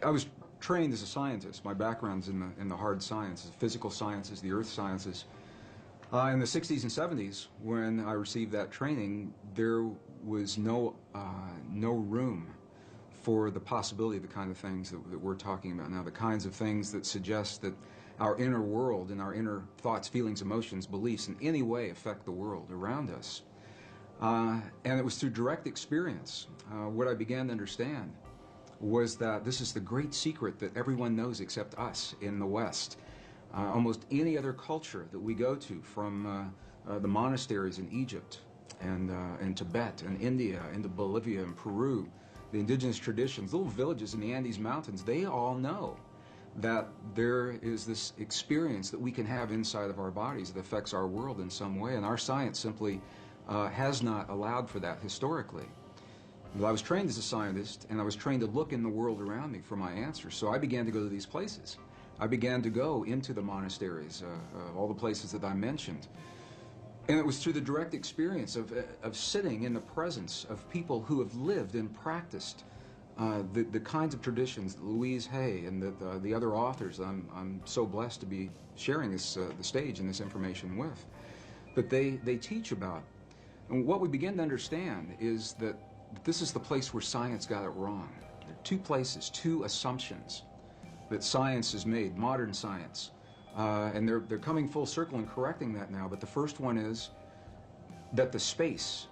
I was trained as a scientist. My background's in the hard sciences, physical sciences, the earth sciences. In the 60s and 70s, when I received that training, there was no room for the possibility of the kind of things that we're talking about now, the kinds of things that suggest that our inner world and our inner thoughts, feelings, emotions, beliefs in any way affect the world around us. And it was through direct experience. What I began to understand was that this is the great secret that everyone knows except us in the West. Almost any other culture that we go to, from the monasteries in Egypt and Tibet and India into Bolivia and Peru, the indigenous traditions, little villages in the Andes Mountains, they all know that there is this experience that we can have inside of our bodies that affects our world in some way, and our science simply has not allowed for that historically. Well, I was trained as a scientist, and I was trained to look in the world around me for my answers, so I began to go to these places. I began to go into the monasteries, all the places that I mentioned. And it was through the direct experience of sitting in the presence of people who have lived and practiced the kinds of traditions that Louise Hay and the other authors I'm so blessed to be sharing this, the stage and this information with, that they teach about. And what we begin to understand is that this is the place where science got it wrong. There are two places, two assumptions that science has made, modern science. And they're coming full circle and correcting that now. But the first one is that the space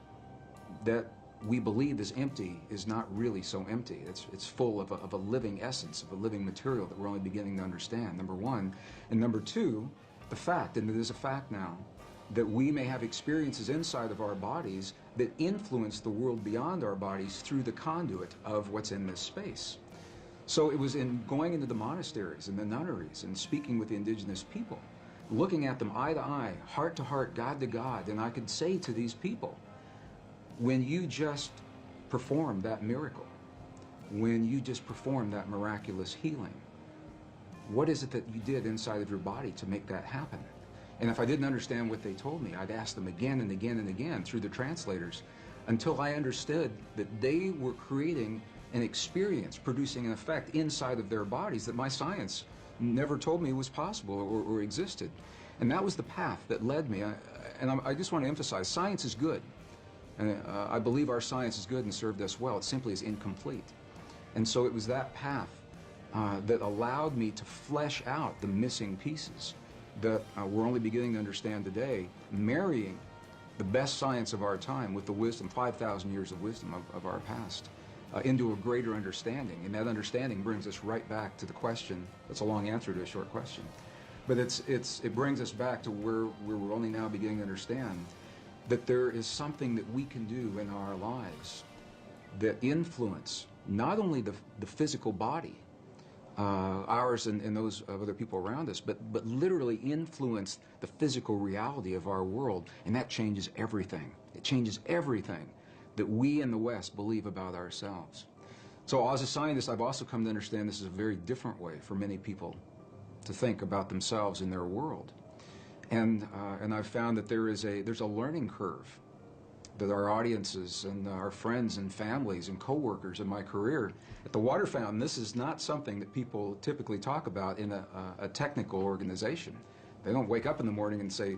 that we believe is empty is not really so empty. It's full of a living essence, of a living material that we're only beginning to understand, number one. And number two, the fact, and it is a fact now, that we may have experiences inside of our bodies that influence the world beyond our bodies through the conduit of what's in this space. So it was in going into the monasteries and the nunneries and speaking with the indigenous people, looking at them eye to eye, heart to heart, God to God, and I could say to these people, when you just perform that miracle, when you just perform that miraculous healing, what is it that you did inside of your body to make that happen? And if I didn't understand what they told me, I'd ask them again and again and again through the translators until I understood that they were creating an experience, producing an effect inside of their bodies that my science never told me was possible or existed. And that was the path that led me. I just want to emphasize, science is good. And I believe our science is good and served us well. It simply is incomplete. And so it was that path that allowed me to flesh out the missing pieces that we're only beginning to understand today, marrying the best science of our time with the wisdom, 5,000 years of wisdom of our past, into a greater understanding. And that understanding brings us right back to the question. That's a long answer to a short question. But it brings us back to where we're only now beginning to understand that there is something that we can do in our lives that influence not only the physical body, ours and those of other people around us, but literally influence the physical reality of our world, and that changes everything. It changes everything that we in the West believe about ourselves. So as a scientist, I've also come to understand this is a very different way for many people to think about themselves and their world. And I've found that there's a learning curve that our audiences and our friends and families and coworkers in my career at the Water Fountain, this is not something that people typically talk about in a technical organization. They don't wake up in the morning and say,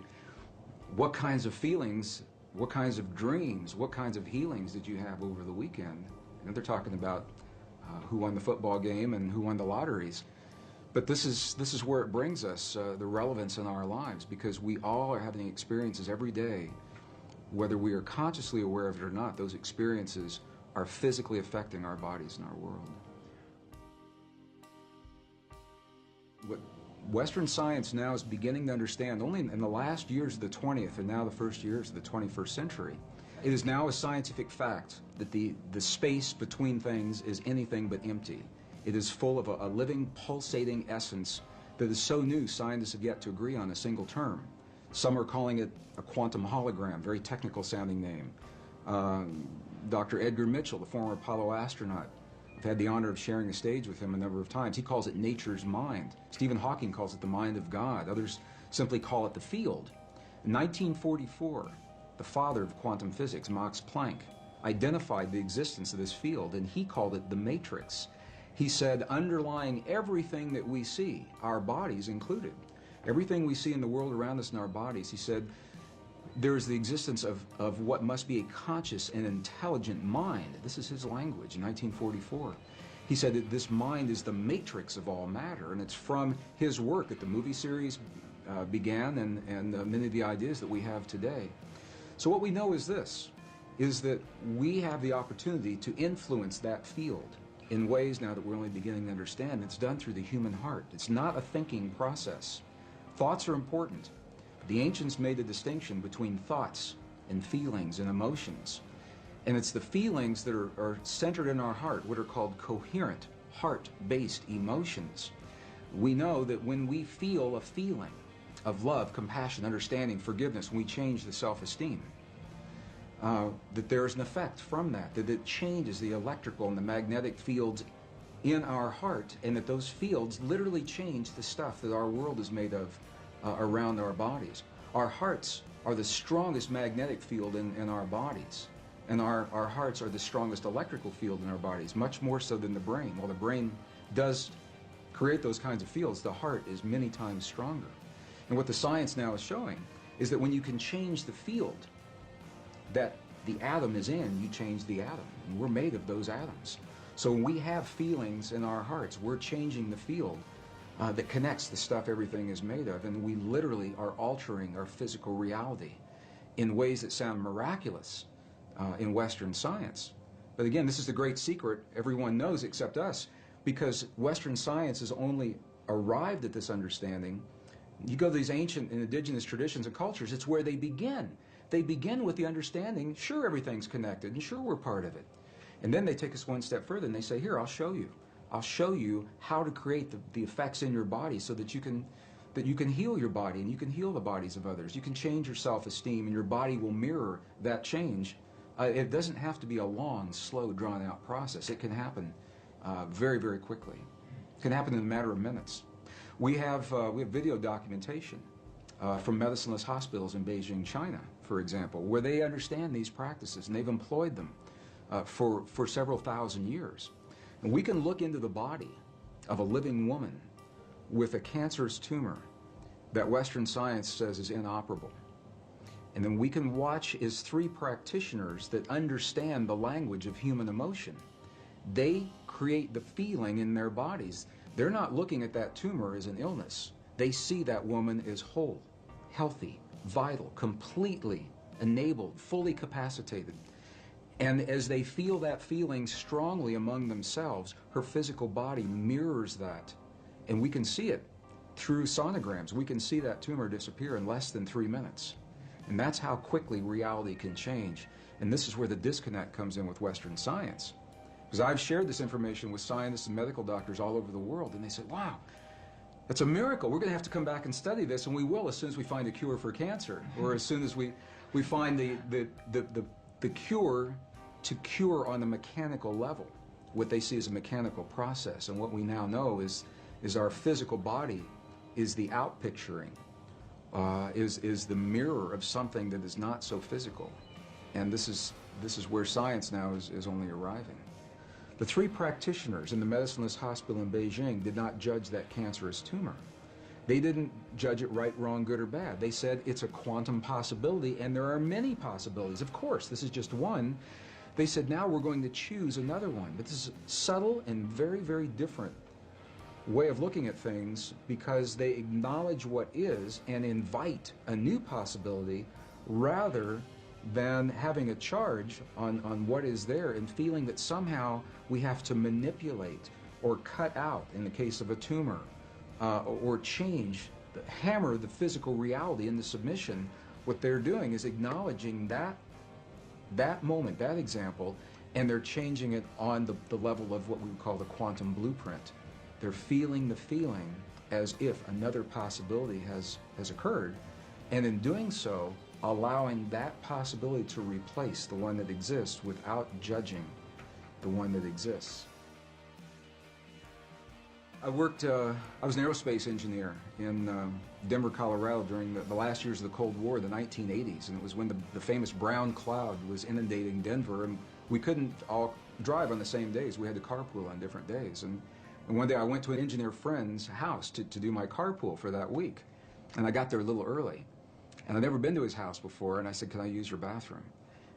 what kinds of feelings, what kinds of dreams, what kinds of healings did you have over the weekend? And they're talking about who won the football game and who won the lotteries. But this is where it brings us, the relevance in our lives, because we all are having experiences every day. Whether we are consciously aware of it or not, those experiences are physically affecting our bodies and our world. What Western science now is beginning to understand, only in the last years of the 20th and now the first years of the 21st century, it is now a scientific fact that the space between things is anything but empty. It is full of a living, pulsating essence that is so new, scientists have yet to agree on a single term. Some are calling it a quantum hologram, very technical sounding name. Dr. Edgar Mitchell, the former Apollo astronaut, I've had the honor of sharing the stage with him a number of times. He calls it nature's mind. Stephen Hawking calls it the mind of God. Others simply call it the field. In 1944, the father of quantum physics, Max Planck, identified the existence of this field, and he called it the matrix. He said, underlying everything that we see, our bodies included, everything we see in the world around us in our bodies, he said, there is the existence of what must be a conscious and intelligent mind. This is his language in 1944. He said that this mind is the matrix of all matter, and it's from his work that the movie series began and many of the ideas that we have today. So what we know is this, is that we have the opportunity to influence that field in ways now that we're only beginning to understand. It's done through the human heart. It's not a thinking process. Thoughts are important. The ancients made a distinction between thoughts and feelings and emotions. And it's the feelings that are centered in our heart, what are called coherent, heart-based emotions. We know that when we feel a feeling of love, compassion, understanding, forgiveness, when we change the self-esteem, that there's an effect from that it changes the electrical and the magnetic fields in our heart, and that those fields literally change the stuff that our world is made of around our bodies. Our hearts are the strongest magnetic field in our bodies, and our hearts are the strongest electrical field in our bodies, much more so than the brain. While the brain does create those kinds of fields, the heart is many times stronger. And what the science now is showing is that when you can change the field that the atom is in, you change the atom. And we're made of those atoms. So when we have feelings in our hearts, we're changing the field that connects the stuff everything is made of, and we literally are altering our physical reality in ways that sound miraculous in Western science. But again, this is the great secret everyone knows except us, because Western science has only arrived at this understanding. You go to these ancient and indigenous traditions and cultures, it's where they begin. They begin with the understanding, sure, everything's connected, and sure, we're part of it. And then they take us one step further and they say, here, I'll show you. I'll show you how to create the effects in your body so that you can heal your body and you can heal the bodies of others. You can change your self-esteem and your body will mirror that change. It doesn't have to be a long, slow, drawn-out process. It can happen very, very quickly. It can happen in a matter of minutes. We have video documentation from medicineless hospitals in Beijing, China, for example, where they understand these practices and they've employed them for several thousand years. And we can look into the body of a living woman with a cancerous tumor that Western science says is inoperable. And then we can watch as three practitioners that understand the language of human emotion. They create the feeling in their bodies. They're not looking at that tumor as an illness. They see that woman as whole, healthy, vital, completely enabled, fully capacitated. And as they feel that feeling strongly among themselves, her physical body mirrors that. And we can see it through sonograms. We can see that tumor disappear in less than 3 minutes. And that's how quickly reality can change. And this is where the disconnect comes in with Western science. Because I've shared this information with scientists and medical doctors all over the world, and they say, wow, that's a miracle. We're going to have to come back and study this, and we will as soon as we find a cure for cancer, or as soon as we find the cure to cure on the mechanical level, what they see as a mechanical process. And what we now know is our physical body is the outpicturing, is the mirror of something that is not so physical. And this is where science now is only arriving. The three practitioners in the medicineless hospital in Beijing did not judge that cancerous tumor. They didn't judge it right, wrong, good, or bad. They said it's a quantum possibility, and there are many possibilities. Of course, this is just one. They said, now we're going to choose another one. But this is a subtle and very, very different way of looking at things, because they acknowledge what is and invite a new possibility rather than having a charge on what is there and feeling that somehow we have to manipulate or cut out, in the case of a tumor, or change, hammer the physical reality into submission. What they're doing is acknowledging that moment, that example, and they're changing it on the level of what we would call the quantum blueprint. They're feeling the feeling as if another possibility has occurred, and in doing so, allowing that possibility to replace the one that exists without judging the one that exists. I was an aerospace engineer in Denver, Colorado during the last years of the Cold War, the 1980s, and it was when the famous brown cloud was inundating Denver, and we couldn't all drive on the same days. We had to carpool on different days. And one day I went to an engineer friend's house to do my carpool for that week. And I got there a little early. And I'd never been to his house before, and I said, "Can I use your bathroom?"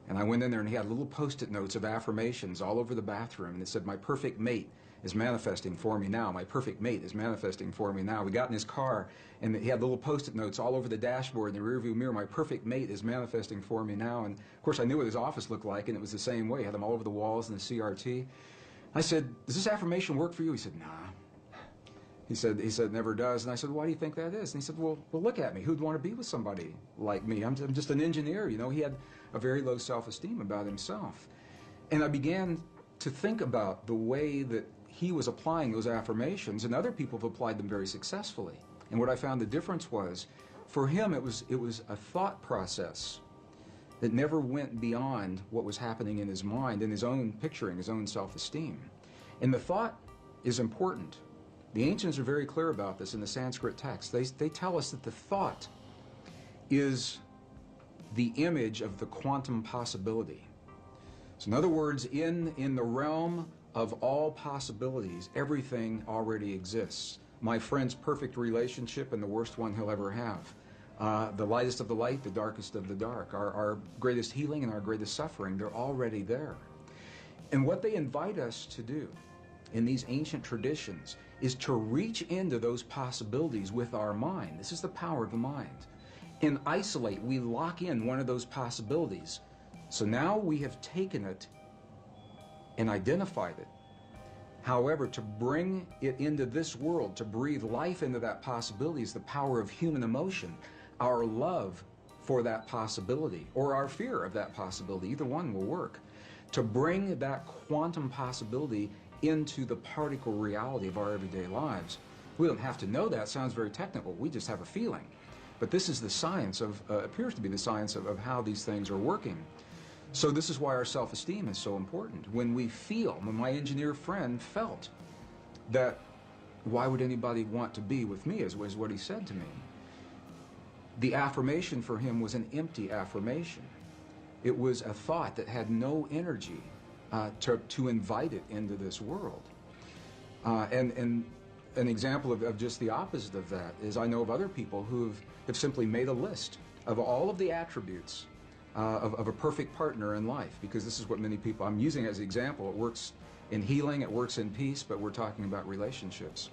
And I went in there, and he had little Post-it notes of affirmations all over the bathroom, and it said, "My perfect mate is manifesting for me now. My perfect mate is manifesting for me now." We got in his car, and he had little Post-it notes all over the dashboard in the rearview mirror. "My perfect mate is manifesting for me now." And of course, I knew what his office looked like, and it was the same way. He had them all over the walls in the CRT. I said, "Does this affirmation work for you?" He said, "Nah." He said, "It never does." And I said, "Why do you think that is?" And he said, well, look at me. Who'd want to be with somebody like me? I'm just an engineer, you know. He had a very low self-esteem about himself. And I began to think about the way that he was applying those affirmations, and other people have applied them very successfully. And what I found the difference was, for him, it was a thought process that never went beyond what was happening in his mind, in his own picturing, his own self-esteem. And the thought is important. The ancients are very clear about this in the Sanskrit text. They tell us that the thought is the image of the quantum possibility. So in other words, in the realm of all possibilities, everything already exists. My friend's perfect relationship and the worst one he'll ever have. The lightest of the light, the darkest of the dark. Our greatest healing and our greatest suffering, they're already there. And what they invite us to do in these ancient traditions is to reach into those possibilities with our mind. This is the power of the mind. And isolate, we lock in one of those possibilities. So now we have taken it and identified it. However, to bring it into this world, to breathe life into that possibility, is the power of human emotion. Our love for that possibility, or our fear of that possibility, either one will work. To bring that quantum possibility into the particle reality of our everyday lives. We don't have to know that. It sounds very technical. We just have a feeling. But this is the science of, appears to be the science of how these things are working. So this is why our self-esteem is so important. When we feel, when my engineer friend felt that, why would anybody want to be with me, is what he said to me. The affirmation for him was an empty affirmation. It was a thought that had no energy to invite it into this world. And an example of just the opposite of that is, I know of other people who have simply made a list of all of the attributes of a perfect partner in life, because this is what many people, I'm using as an example. It works in healing, it works in peace, but we're talking about relationships.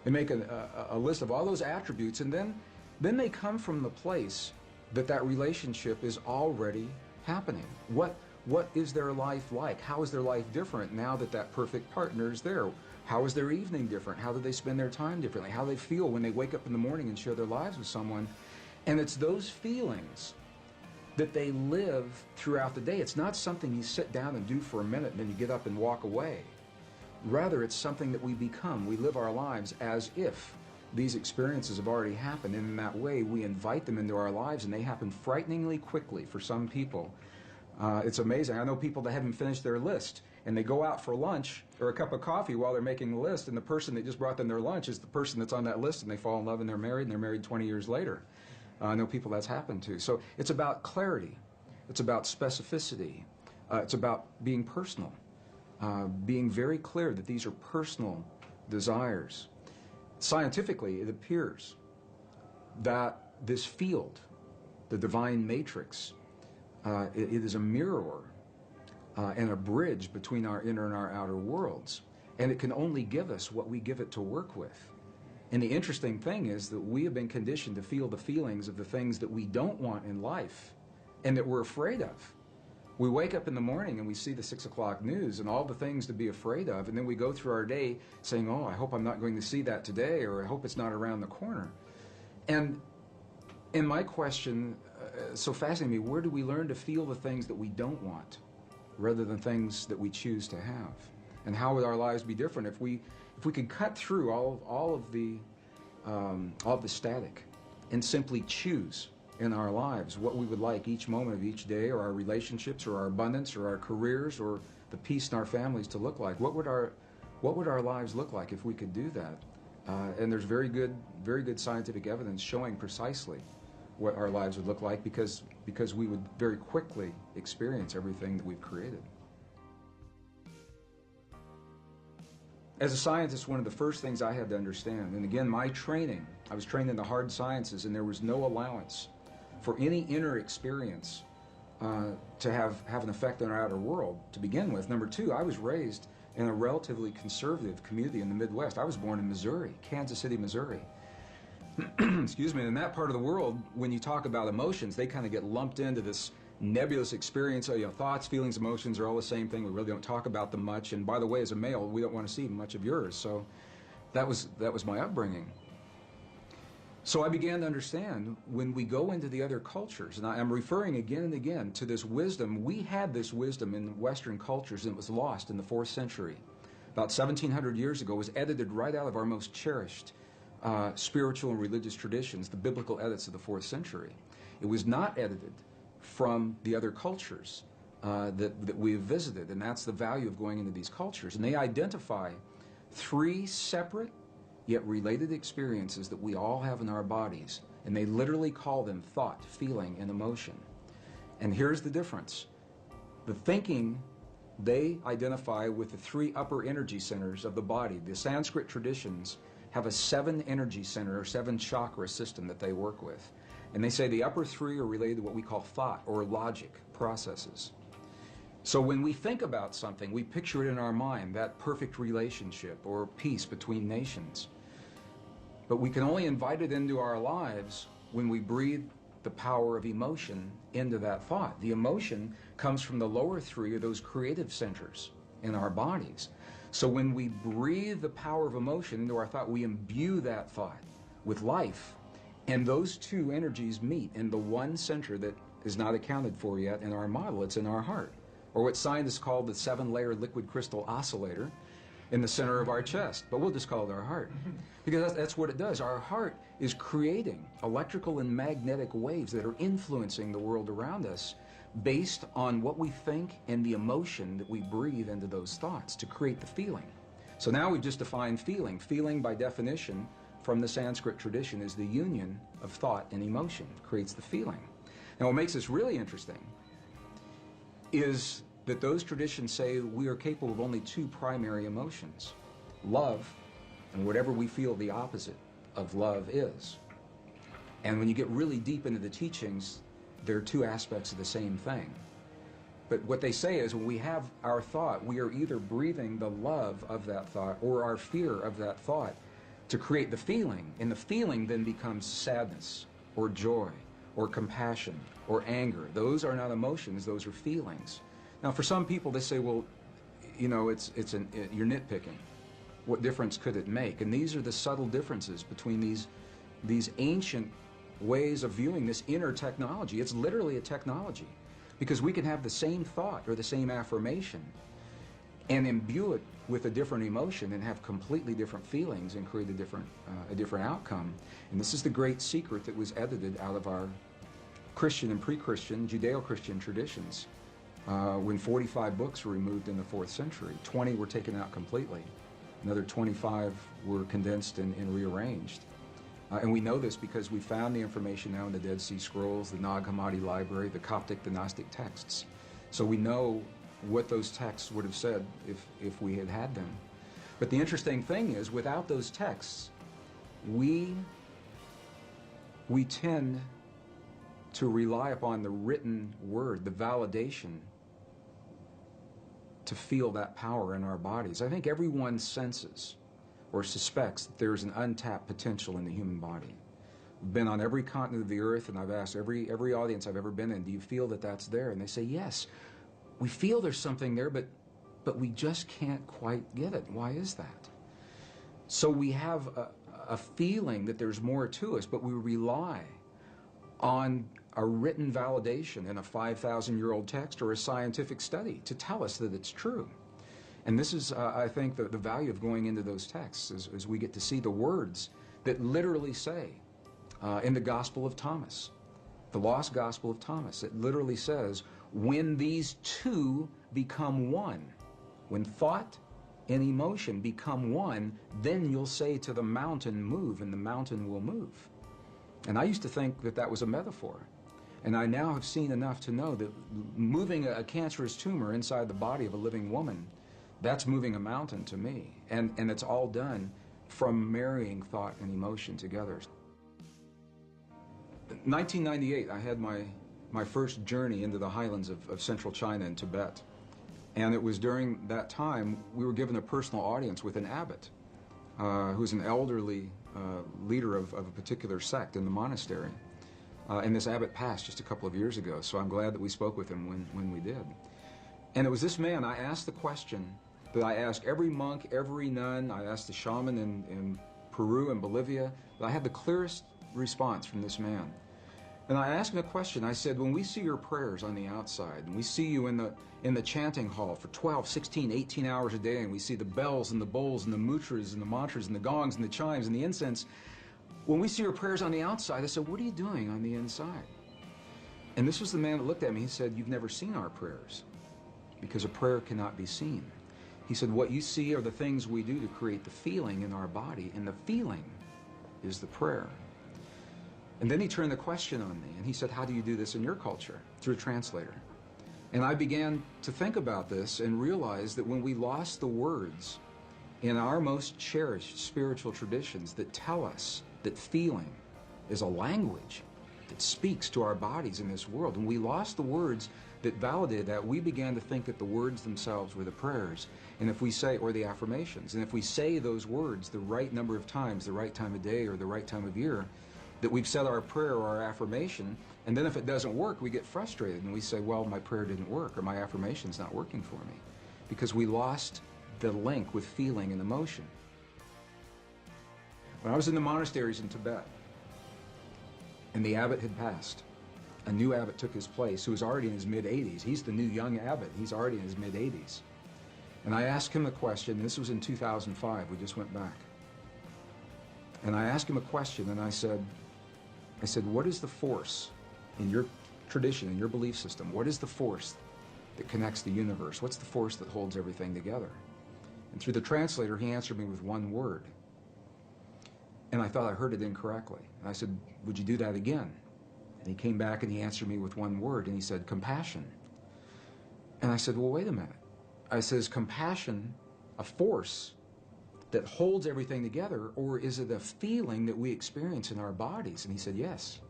They make a list of all those attributes, and then they come from the place that relationship is already happening. What is their life like? How is their life different now that perfect partner is there? How is their evening different? How do they spend their time differently? How do they feel when they wake up in the morning and share their lives with someone? And it's those feelings that they live throughout the day. It's not something you sit down and do for a minute and then you get up and walk away. Rather, it's something that we become. We live our lives as if these experiences have already happened, and in that way we invite them into our lives, and they happen frighteningly quickly for some people. It's amazing. I know people that haven't finished their list, and they go out for lunch or a cup of coffee while they're making the list, and the person that just brought them their lunch is the person that's on that list, and they fall in love and they're married 20 years later. I know people that's happened to. So it's about clarity. It's about specificity. It's about being personal, being very clear that these are personal desires. Scientifically, it appears that this field, the divine matrix, it is a mirror and a bridge between our inner and our outer worlds. And it can only give us what we give it to work with. And the interesting thing is that we have been conditioned to feel the feelings of the things that we don't want in life and that we're afraid of. We wake up in the morning and we see the 6 o'clock news and all the things to be afraid of, and then we go through our day saying, oh, I hope I'm not going to see that today, or I hope it's not around the corner. And my question, so fascinating me, where do we learn to feel the things that we don't want rather than things that we choose to have? And how would our lives be different if we could cut through all of the static and simply choose in our lives what we would like each moment of each day, or our relationships, or our abundance, or our careers, or the peace in our families to look like? What would our lives look like if we could do that? And there's very good scientific evidence showing precisely what our lives would look like, because we would very quickly experience everything that we've created. As a scientist, one of the first things I had to understand, and again, my training, I was trained in the hard sciences, and there was no allowance for any inner experience to have an effect on our outer world to begin with. Number two, I was raised in a relatively conservative community in the Midwest. I was born in Missouri, Kansas City, Missouri. Excuse me. In that part of the world, when you talk about emotions, they kind of get lumped into this nebulous experience. You know, thoughts, feelings, emotions are all the same thing. We really don't talk about them much. And by the way, as a male, we don't want to see much of yours. So that was my upbringing. So I began to understand when we go into the other cultures, and I'm referring again and again to this wisdom. We had this wisdom in Western cultures, and it was lost in the 4th century. About 1,700 years ago, it was edited right out of our most cherished spiritual and religious traditions, the biblical edits of the 4th century. It was not edited from the other cultures that we've visited, and that's the value of going into these cultures. And they identify 3 separate yet related experiences that we all have in our bodies, and they literally call them thought, feeling, and emotion. And here's the difference. The thinking they identify with the 3 upper energy centers of the body. The Sanskrit traditions have a 7 energy center or 7 chakra system that they work with. And they say the upper 3 are related to what we call thought or logic processes. So when we think about something, we picture it in our mind, that perfect relationship or peace between nations. But we can only invite it into our lives when we breathe the power of emotion into that thought. The emotion comes from the lower 3 of those creative centers in our bodies. So when we breathe the power of emotion into our thought, we imbue that thought with life. And those 2 energies meet in the one center that is not accounted for yet in our model. It's in our heart, or what scientists call the 7-layer liquid crystal oscillator in the center of our chest. But we'll just call it our heart, because that's what it does. Our heart is creating electrical and magnetic waves that are influencing the world around us based on what we think and the emotion that we breathe into those thoughts to create the feeling. So now we've just defined feeling. Feeling, by definition, from the Sanskrit tradition, is the union of thought and emotion. It creates the feeling. Now what makes this really interesting is that those traditions say we are capable of only 2 primary emotions: love and whatever we feel the opposite of love is. And when you get really deep into the teachings, there are 2 aspects of the same thing. But what they say is when we have our thought, we are either breathing the love of that thought or our fear of that thought to create the feeling. And the feeling then becomes sadness or joy or compassion or anger. Those are not emotions, those are feelings. Now for some people they say, well, you know, you're nitpicking. What difference could it make? And these are the subtle differences between these ancient ways of viewing this inner technology. It's literally a technology, because we can have the same thought or the same affirmation and imbue it with a different emotion and have completely different feelings and create a different outcome. And this is the great secret that was edited out of our Christian and pre-Christian Judeo-Christian traditions. When 45 books were removed in the 4th century, 20 were taken out completely. Another 25 were condensed and rearranged. And we know this because we found the information now in the Dead Sea Scrolls, the Nag Hammadi Library, the Coptic dynastic texts. So we know what those texts would have said if we had had them. But the interesting thing is, without those texts, we tend to rely upon the written word, the validation, to feel that power in our bodies. I think everyone senses or suspects that there's an untapped potential in the human body. I've been on every continent of the earth, and I've asked every audience I've ever been in, do you feel that that's there? And they say, yes, we feel there's something there, but we just can't quite get it. Why is that? So we have a feeling that there's more to us, but we rely on a written validation in a 5,000-year-old text or a scientific study to tell us that it's true. And this is, I think, the value of going into those texts, is we get to see the words that literally say, in the Gospel of Thomas, the lost Gospel of Thomas, it literally says, when these 2 become one, when thought and emotion become one, then you'll say to the mountain, move, and the mountain will move. And I used to think that that was a metaphor. And I now have seen enough to know that moving a cancerous tumor inside the body of a living woman That's moving a mountain to me. And it's all done from marrying thought and emotion together. 1998, I had my first journey into the highlands of central China and Tibet. And it was during that time we were given a personal audience with an abbot, who's an elderly leader of a particular sect in the monastery. And this abbot passed just a couple of years ago, so I'm glad that we spoke with him when we did. And it was this man, I asked the question that I asked every monk, every nun, I asked the shaman in Peru and Bolivia, but I had the clearest response from this man. And I asked him a question. I said, when we see your prayers on the outside, and we see you in the chanting hall for 12, 16, 18 hours a day, and we see the bells and the bowls and the mudras and the mantras and the gongs and the chimes and the incense, when we see your prayers on the outside, I said, what are you doing on the inside? And this was the man that looked at me. He said, you've never seen our prayers, because a prayer cannot be seen. He said, what you see are the things we do to create the feeling in our body, and the feeling is the prayer. And then he turned the question on me, and he said, how do you do this in your culture? Through a translator. And I began to think about this and realize that when we lost the words in our most cherished spiritual traditions that tell us that feeling is a language that speaks to our bodies in this world, and we lost the words that validated that, we began to think that the words themselves were the prayers, and if we say, or the affirmations, and if we say those words the right number of times, the right time of day or the right time of year, that we've said our prayer or our affirmation, and then if it doesn't work, we get frustrated and we say, well, my prayer didn't work, or my affirmation's not working for me, because we lost the link with feeling and emotion. When I was in the monasteries in Tibet, and the abbot had passed, a new abbot took his place who was already in his mid-80s. He's the new young abbot. He's already in his mid-80s. And I asked him a question, and this was in 2005, we just went back. And I asked him a question, and I said, what is the force in your tradition, in your belief system? What is the force that connects the universe? What's the force that holds everything together? And through the translator, he answered me with one word. And I thought I heard it incorrectly. And I said, would you do that again? And he came back and he answered me with one word, and he said, compassion. And I said, well, wait a minute. I said, is compassion a force that holds everything together, or is it a feeling that we experience in our bodies? And he said, yes.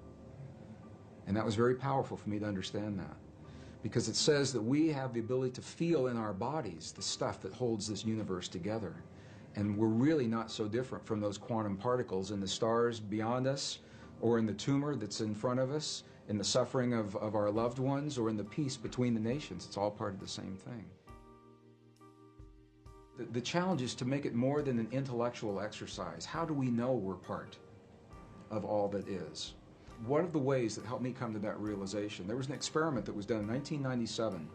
And that was very powerful for me to understand that, because it says that we have the ability to feel in our bodies the stuff that holds this universe together. And we're really not so different from those quantum particles in the stars beyond us, or in the tumor that's in front of us, in the suffering of our loved ones, or in the peace between the nations. It's all part of the same thing. The challenge is to make it more than an intellectual exercise. How do we know we're part of all that is? One of the ways that helped me come to that realization, there was an experiment that was done in 1997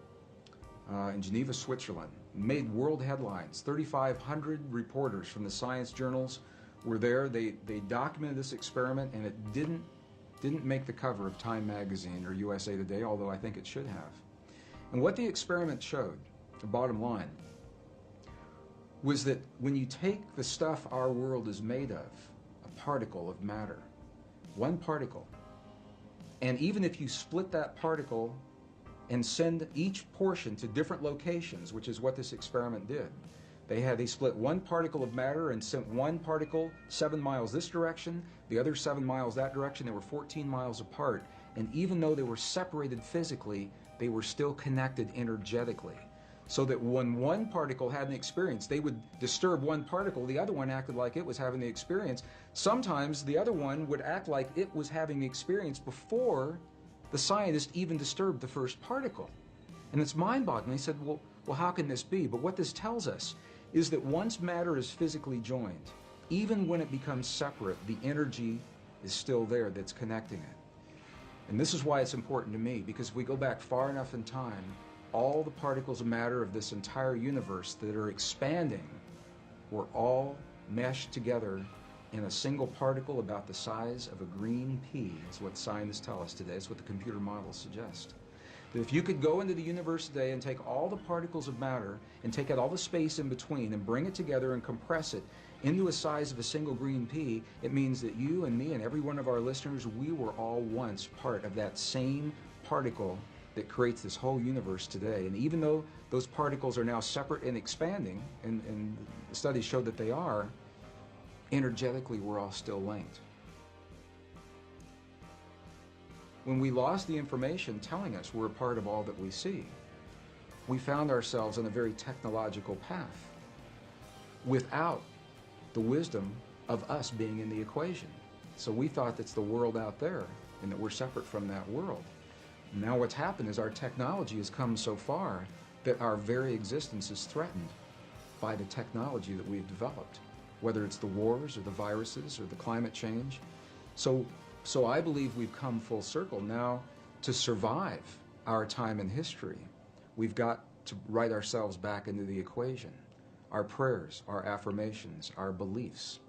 in Geneva, Switzerland. Made world headlines. 3,500 reporters from the science journals were there. They documented this experiment, and it didn't make the cover of Time magazine or USA Today, although I think it should have. And what the experiment showed, the bottom line, was that when you take the stuff our world is made of, a particle of matter, one particle, and even if you split that particle and send each portion to different locations, which is what this experiment did. They split one particle of matter and sent one particle 7 miles this direction, the other 7 miles that direction. They were 14 miles apart, and even though they were separated physically, they were still connected energetically. So that when one particle had an experience, they would disturb one particle, the other one acted like it was having the experience. Sometimes the other one would act like it was having the experience before the scientist even disturbed the first particle. And it's mind-boggling. He said, well, how can this be? But what this tells us is that once matter is physically joined, even when it becomes separate, the energy is still there that's connecting it. And this is why it's important to me, because if we go back far enough in time, all the particles of matter of this entire universe that are expanding were all meshed together in a single particle about the size of a green pea, is what scientists tell us today. It's what the computer models suggest. That if you could go into the universe today and take all the particles of matter and take out all the space in between and bring it together and compress it into a size of a single green pea, it means that you and me and every one of our listeners, we were all once part of that same particle that creates this whole universe today. And even though those particles are now separate and expanding, and studies show that they are, energetically we're all still linked. When we lost the information telling us we're a part of all that we see, we found ourselves on a very technological path without the wisdom of us being in the equation. So we thought that's the world out there and that we're separate from that world. Now what's happened is our technology has come so far that our very existence is threatened by the technology that we've developed, whether it's the wars or the viruses or the climate change. So I believe we've come full circle. Now, to survive our time in history, we've got to write ourselves back into the equation. Our prayers, our affirmations, our beliefs,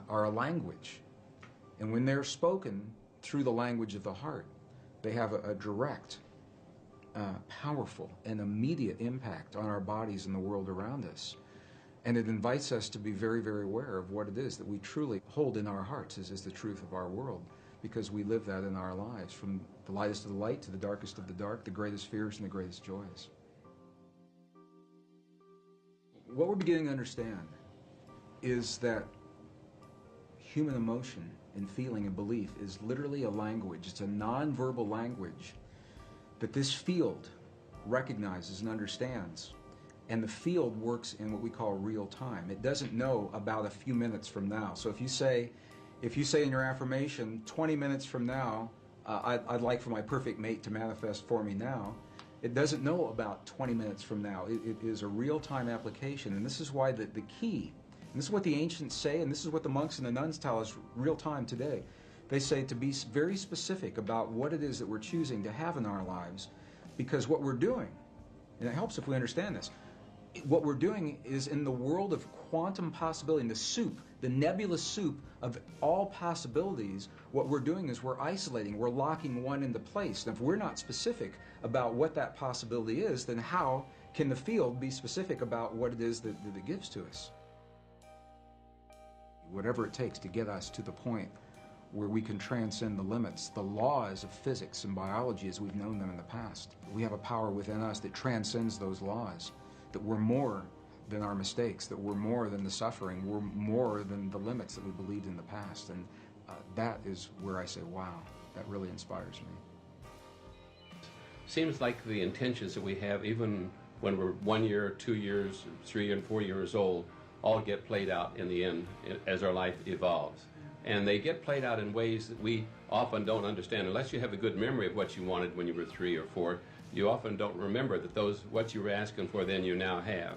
our language. And when they're spoken through the language of the heart, they have a direct, powerful, and immediate impact on our bodies and the world around us. And it invites us to be very, very aware of what it is that we truly hold in our hearts as is the truth of our world, because we live that in our lives, from the lightest of the light to the darkest of the dark, the greatest fears and the greatest joys. What we're beginning to understand is that human emotion and feeling and belief is literally a language. It's a non-verbal language that this field recognizes and understands. And the field works in what we call real time. It doesn't know about a few minutes from now. So if you say in your affirmation, 20 minutes from now, I'd like for my perfect mate to manifest for me now, it doesn't know about 20 minutes from now. It is a real-time application. And this is why the key, and this is what the ancients say, and this is what the monks and the nuns tell us real-time today. They say to be very specific about what it is that we're choosing to have in our lives, because what we're doing, and it helps if we understand this, what we're doing is in the world of quantum possibility, in the soup, the nebulous soup of all possibilities, what we're doing is we're isolating, we're locking one into place. And if we're not specific about what that possibility is, then how can the field be specific about what it is that it gives to us? Whatever it takes to get us to the point where we can transcend the limits, the laws of physics and biology as we've known them in the past. We have a power within us that transcends those laws, that we're more than our mistakes, that we're more than the suffering, we're more than the limits that we believed in the past. And that is where I say, wow, that really inspires me. Seems like the intentions that we have, even when we're 1 year, 2 years, 3 and 4 years old, all get played out in the end as our life evolves. And they get played out in ways that we often don't understand. Unless you have a good memory of what you wanted when you were 3 or 4, you often don't remember that what you were asking for then you now have.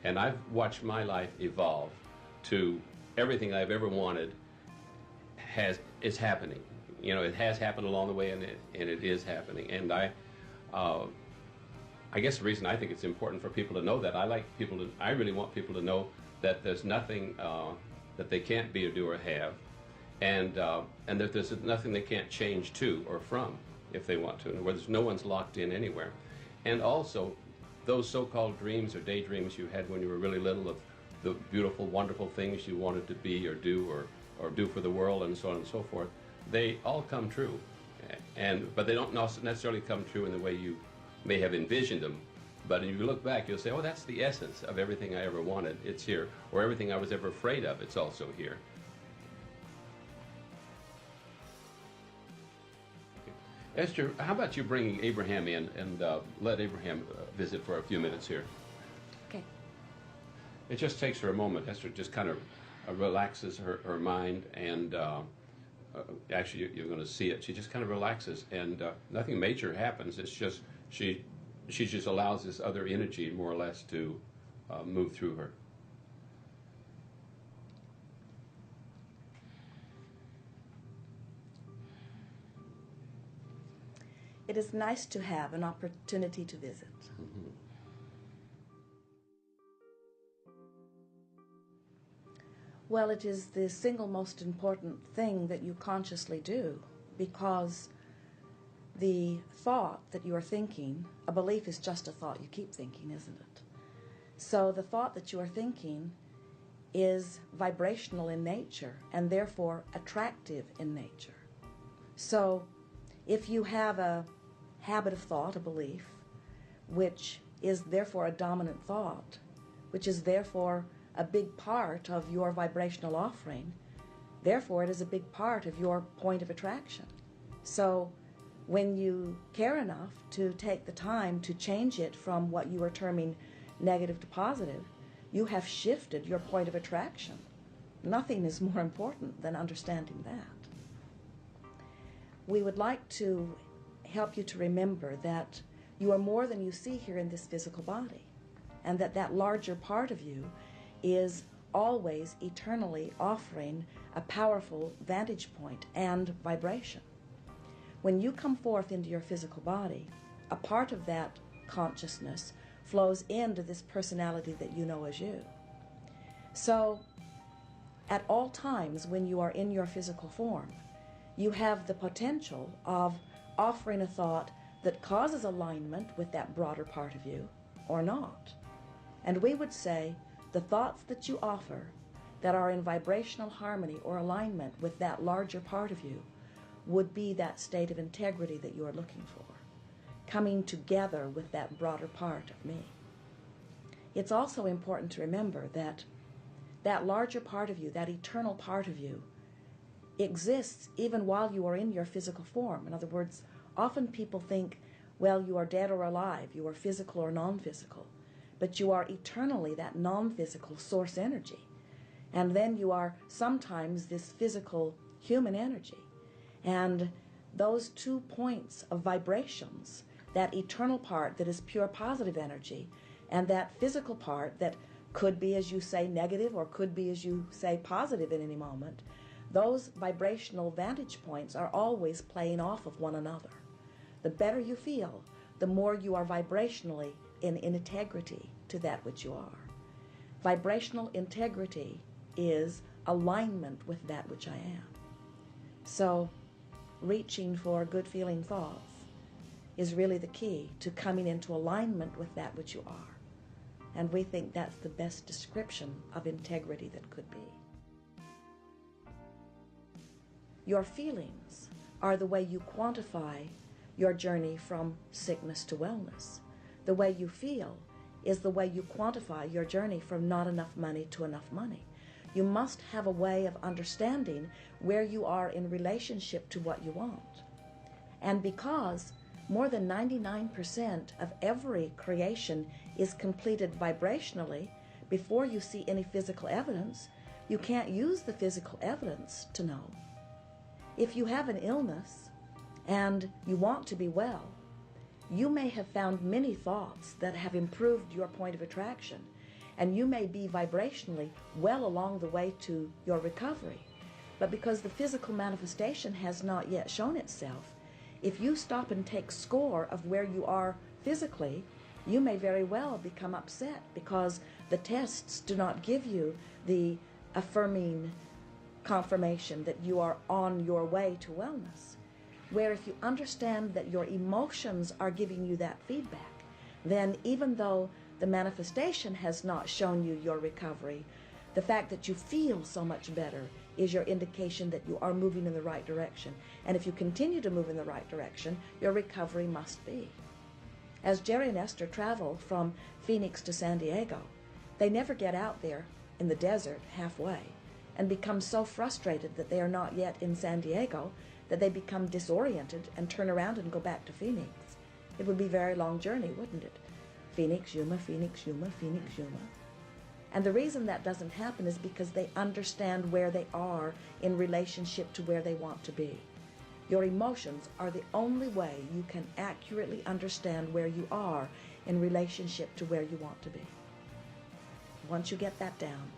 And I've watched my life evolve to everything I've ever wanted is happening. You know, it has happened along the way, and it is happening. And I guess the reason I think it's important for people to know that, I really want people to know that there's nothing that they can't be or do or have, and that there's nothing they can't change to or from if they want to, and where there's no one's locked in anywhere. And also, those so-called dreams or daydreams you had when you were really little of the beautiful, wonderful things you wanted to be or do or do for the world and so on and so forth, they all come true. But they don't necessarily come true in the way you may have envisioned them. But if you look back, you'll say, oh, that's the essence of everything I ever wanted. It's here. Or everything I was ever afraid of, it's also here. Esther, how about you bringing Abraham in and let Abraham visit for a few minutes here? Okay. It just takes her a moment. Esther just kind of relaxes her mind, and actually you're going to see it. She just kind of relaxes, and nothing major happens. It's just she just allows this other energy more or less to move through her. It is nice to have an opportunity to visit. Mm-hmm. Well, it is the single most important thing that you consciously do, because the thought that you are thinking, a belief is just a thought you keep thinking, isn't it? So the thought that you are thinking is vibrational in nature and therefore attractive in nature. So if you have a habit of thought, a belief, which is therefore a dominant thought, which is therefore a big part of your vibrational offering. Therefore, it is a big part of your point of attraction. So when you care enough to take the time to change it from what you are terming negative to positive, you have shifted your point of attraction. Nothing is more important than understanding that. We would like to help you to remember that you are more than you see here in this physical body, and that that larger part of you is always eternally offering a powerful vantage point and vibration. When you come forth into your physical body, a part of that consciousness flows into this personality that you know as you. So, at all times when you are in your physical form, you have the potential of offering a thought that causes alignment with that broader part of you, or not. And we would say the thoughts that you offer that are in vibrational harmony or alignment with that larger part of you would be that state of integrity that you are looking for, coming together with that broader part of me. It's also important to remember that that larger part of you, that eternal part of you, exists even while you are in your physical form. In other words, often people think, well, you are dead or alive, you are physical or non-physical, but you are eternally that non-physical source energy. And then you are sometimes this physical human energy. And those 2 points of vibrations, that eternal part that is pure positive energy, and that physical part that could be, as you say, negative, or could be, as you say, positive at any moment, those vibrational vantage points are always playing off of one another. The better you feel, the more you are vibrationally in integrity to that which you are. Vibrational integrity is alignment with that which I am. So, reaching for good feeling thoughts is really the key to coming into alignment with that which you are. And we think that's the best description of integrity that could be. Your feelings are the way you quantify your journey from sickness to wellness. The way you feel is the way you quantify your journey from not enough money to enough money. You must have a way of understanding where you are in relationship to what you want. And because more than 99% of every creation is completed vibrationally before you see any physical evidence, you can't use the physical evidence to know. If you have an illness and you want to be well, you may have found many thoughts that have improved your point of attraction, and you may be vibrationally well along the way to your recovery. But because the physical manifestation has not yet shown itself, if you stop and take score of where you are physically, you may very well become upset because the tests do not give you the affirming confirmation that you are on your way to wellness. Where if you understand that your emotions are giving you that feedback, then even though the manifestation has not shown you your recovery, the fact that you feel so much better is your indication that you are moving in the right direction. And if you continue to move in the right direction, your recovery must be. As Jerry and Esther travel from Phoenix to San Diego, they never get out there in the desert halfway and become so frustrated that they are not yet in San Diego that they become disoriented and turn around and go back to Phoenix. It would be a very long journey, wouldn't it? Phoenix, Yuma, Phoenix, Yuma, Phoenix, Yuma. And the reason that doesn't happen is because they understand where they are in relationship to where they want to be. Your emotions are the only way you can accurately understand where you are in relationship to where you want to be. Once you get that down,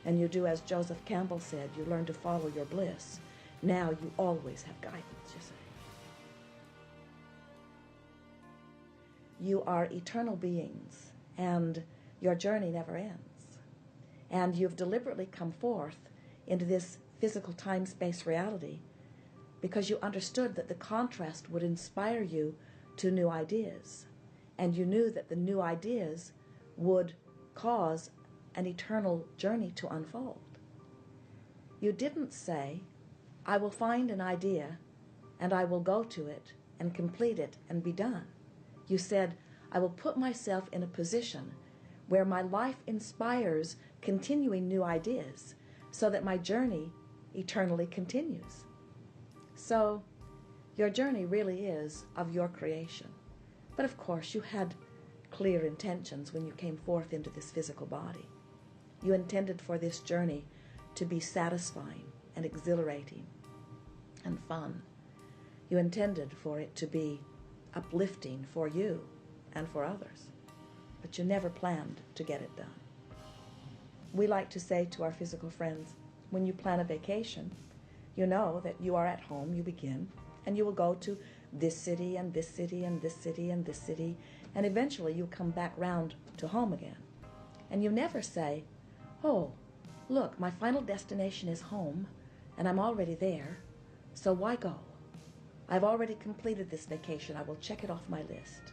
and you do as Joseph Campbell said, you learn to follow your bliss, now you always have guidance, you see. You are eternal beings, and your journey never ends. And you've deliberately come forth into this physical time-space reality because you understood that the contrast would inspire you to new ideas. And you knew that the new ideas would cause an eternal journey to unfold. You didn't say, I will find an idea and I will go to it and complete it and be done. You said, I will put myself in a position where my life inspires continuing new ideas so that my journey eternally continues. So, your journey really is of your creation. But of course, you had clear intentions when you came forth into this physical body. You intended for this journey to be satisfying and exhilarating and fun. You intended for it to be uplifting for you and for others. But you never planned to get it done. We like to say to our physical friends, when you plan a vacation, you know that you are at home, you begin, and you will go to this city and this city and this city and this city, and eventually you'll come back round to home again. And you never say, oh, look, my final destination is home, and I'm already there, so why go? I've already completed this vacation. I will check it off my list.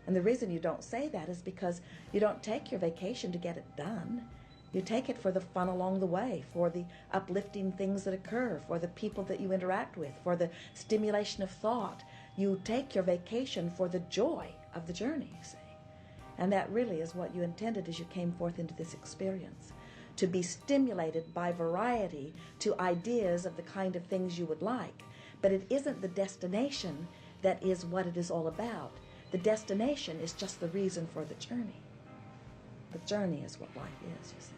And the reason you don't say that is because you don't take your vacation to get it done. You take it for the fun along the way, for the uplifting things that occur, for the people that you interact with, for the stimulation of thought. You take your vacation for the joy of the journey, you see. And that really is what you intended as you came forth into this experience, to be stimulated by variety to ideas of the kind of things you would like. But it isn't the destination that is what it is all about. The destination is just the reason for the journey. The journey is what life is, you see.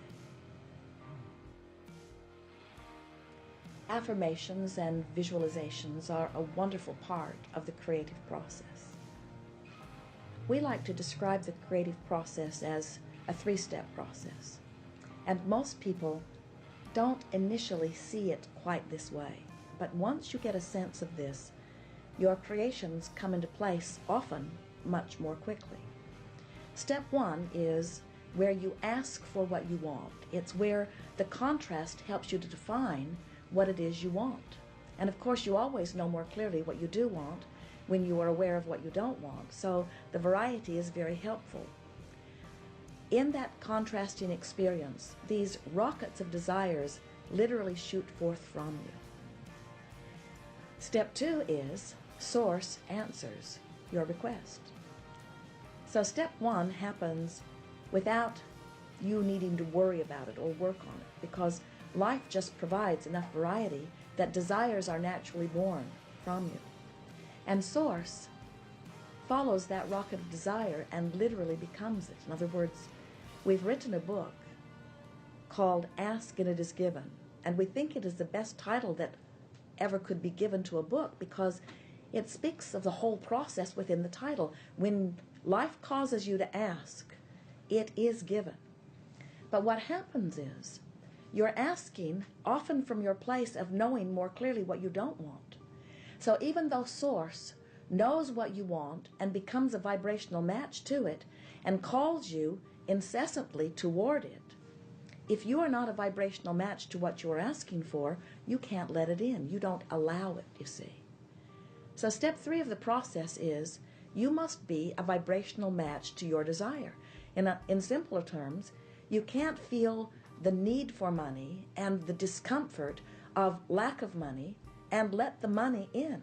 Affirmations and visualizations are a wonderful part of the creative process. We like to describe the creative process as a three-step process. And most people don't initially see it quite this way. But once you get a sense of this, your creations come into place often much more quickly. Step one is where you ask for what you want. It's where the contrast helps you to define what it is you want. And of course, you always know more clearly what you do want when you are aware of what you don't want. So the variety is very helpful. In that contrasting experience, these rockets of desires literally shoot forth from you. Step two is Source answers your request. So step one happens without you needing to worry about it or work on it, because life just provides enough variety that desires are naturally born from you. And Source follows that rocket of desire and literally becomes it. In other words, we've written a book called Ask and It Is Given, and we think it is the best title that ever could be given to a book because it speaks of the whole process within the title. When life causes you to ask, it is given. But what happens is you're asking often from your place of knowing more clearly what you don't want. So even though Source knows what you want and becomes a vibrational match to it and calls you incessantly toward it, if you are not a vibrational match to what you are asking for, you can't let it in. You don't allow it, you see. So step three of the process is you must be a vibrational match to your desire. In simpler terms, you can't feel the need for money and the discomfort of lack of money and let the money in.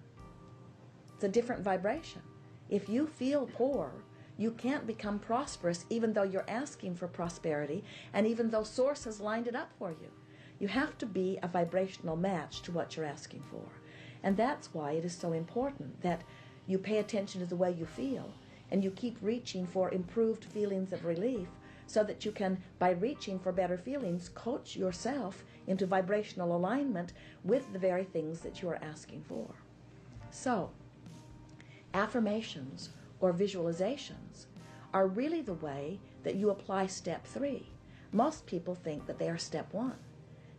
It's a different vibration. If you feel poor, you can't become prosperous even though you're asking for prosperity and even though Source has lined it up for you. You have to be a vibrational match to what you're asking for. And that's why it is so important that you pay attention to the way you feel and you keep reaching for improved feelings of relief so that you can, by reaching for better feelings, coach yourself into vibrational alignment with the very things that you are asking for. So, affirmations or visualizations are really the way that you apply step three. Most people think that they are step one.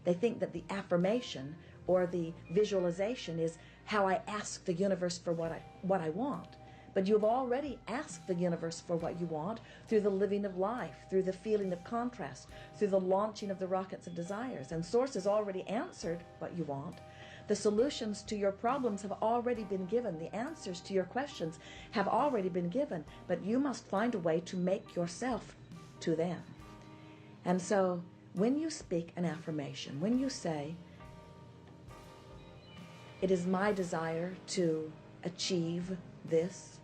They think that the affirmation or the visualization is how I ask the universe for what I want. But you've already asked the universe for what you want through the living of life, through the feeling of contrast, through the launching of the rockets of desires. And Source has already answered what you want. The solutions to your problems have already been given. The answers to your questions have already been given. But you must find a way to make yourself to them. And so when you speak an affirmation, when you say, it is my desire to achieve this,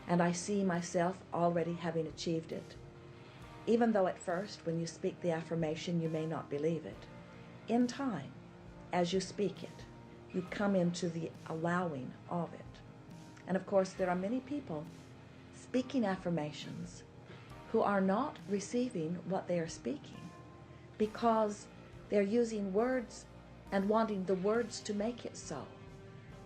and I see myself already having achieved it. Even though at first, when you speak the affirmation, you may not believe it. In time, as you speak it, you come into the allowing of it. And of course, there are many people speaking affirmations who are not receiving what they are speaking because they're using words and wanting the words to make it so.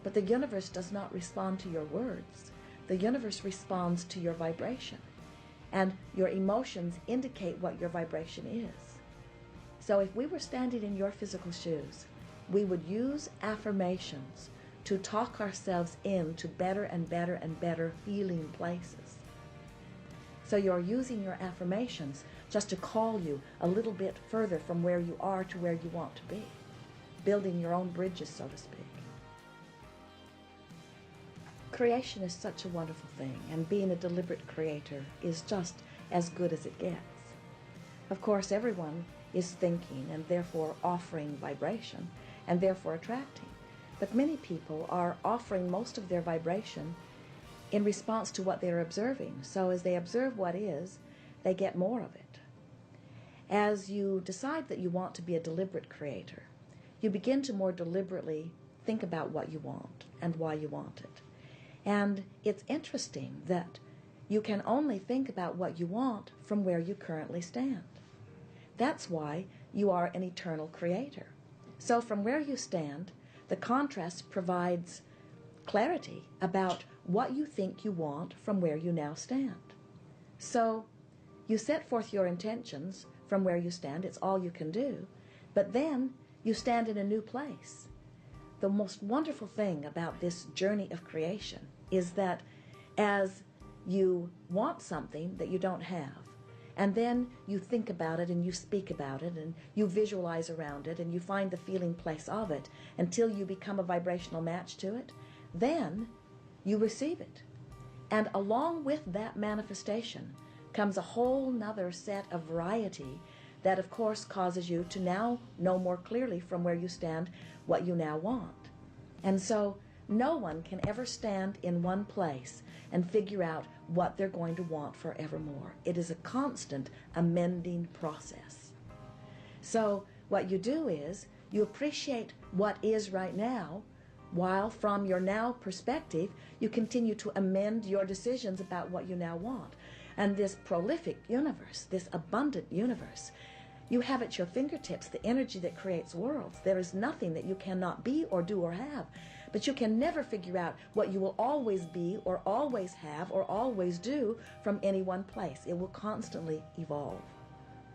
But the universe does not respond to your words. The universe responds to your vibration. And your emotions indicate what your vibration is. So if we were standing in your physical shoes, we would use affirmations to talk ourselves into better and better and better feeling places. So you're using your affirmations just to call you a little bit further from where you are to where you want to be, building your own bridges, so to speak. Creation is such a wonderful thing, and being a deliberate creator is just as good as it gets. Of course, everyone is thinking and therefore offering vibration and therefore attracting. But many people are offering most of their vibration in response to what they're observing. So as they observe what is, they get more of it. As you decide that you want to be a deliberate creator, you begin to more deliberately think about what you want and why you want it. And it's interesting that you can only think about what you want from where you currently stand. That's why you are an eternal creator. So from where you stand, the contrast provides clarity about what you think you want from where you now stand. So you set forth your intentions from where you stand. It's all you can do. But then you stand in a new place. The most wonderful thing about this journey of creation is that as you want something that you don't have, and then you think about it and you speak about it and you visualize around it and you find the feeling place of it until you become a vibrational match to it, then you receive it. And along with that manifestation comes a whole nother set of variety that of course causes you to now know more clearly from where you stand what you now want. And so no one can ever stand in one place and figure out what they're going to want forevermore. It is a constant amending process. So what you do is you appreciate what is right now, while from your now perspective, you continue to amend your decisions about what you now want. And this prolific universe, this abundant universe, you have at your fingertips the energy that creates worlds. There is nothing that you cannot be or do or have. But you can never figure out what you will always be or always have or always do from any one place. It will constantly evolve.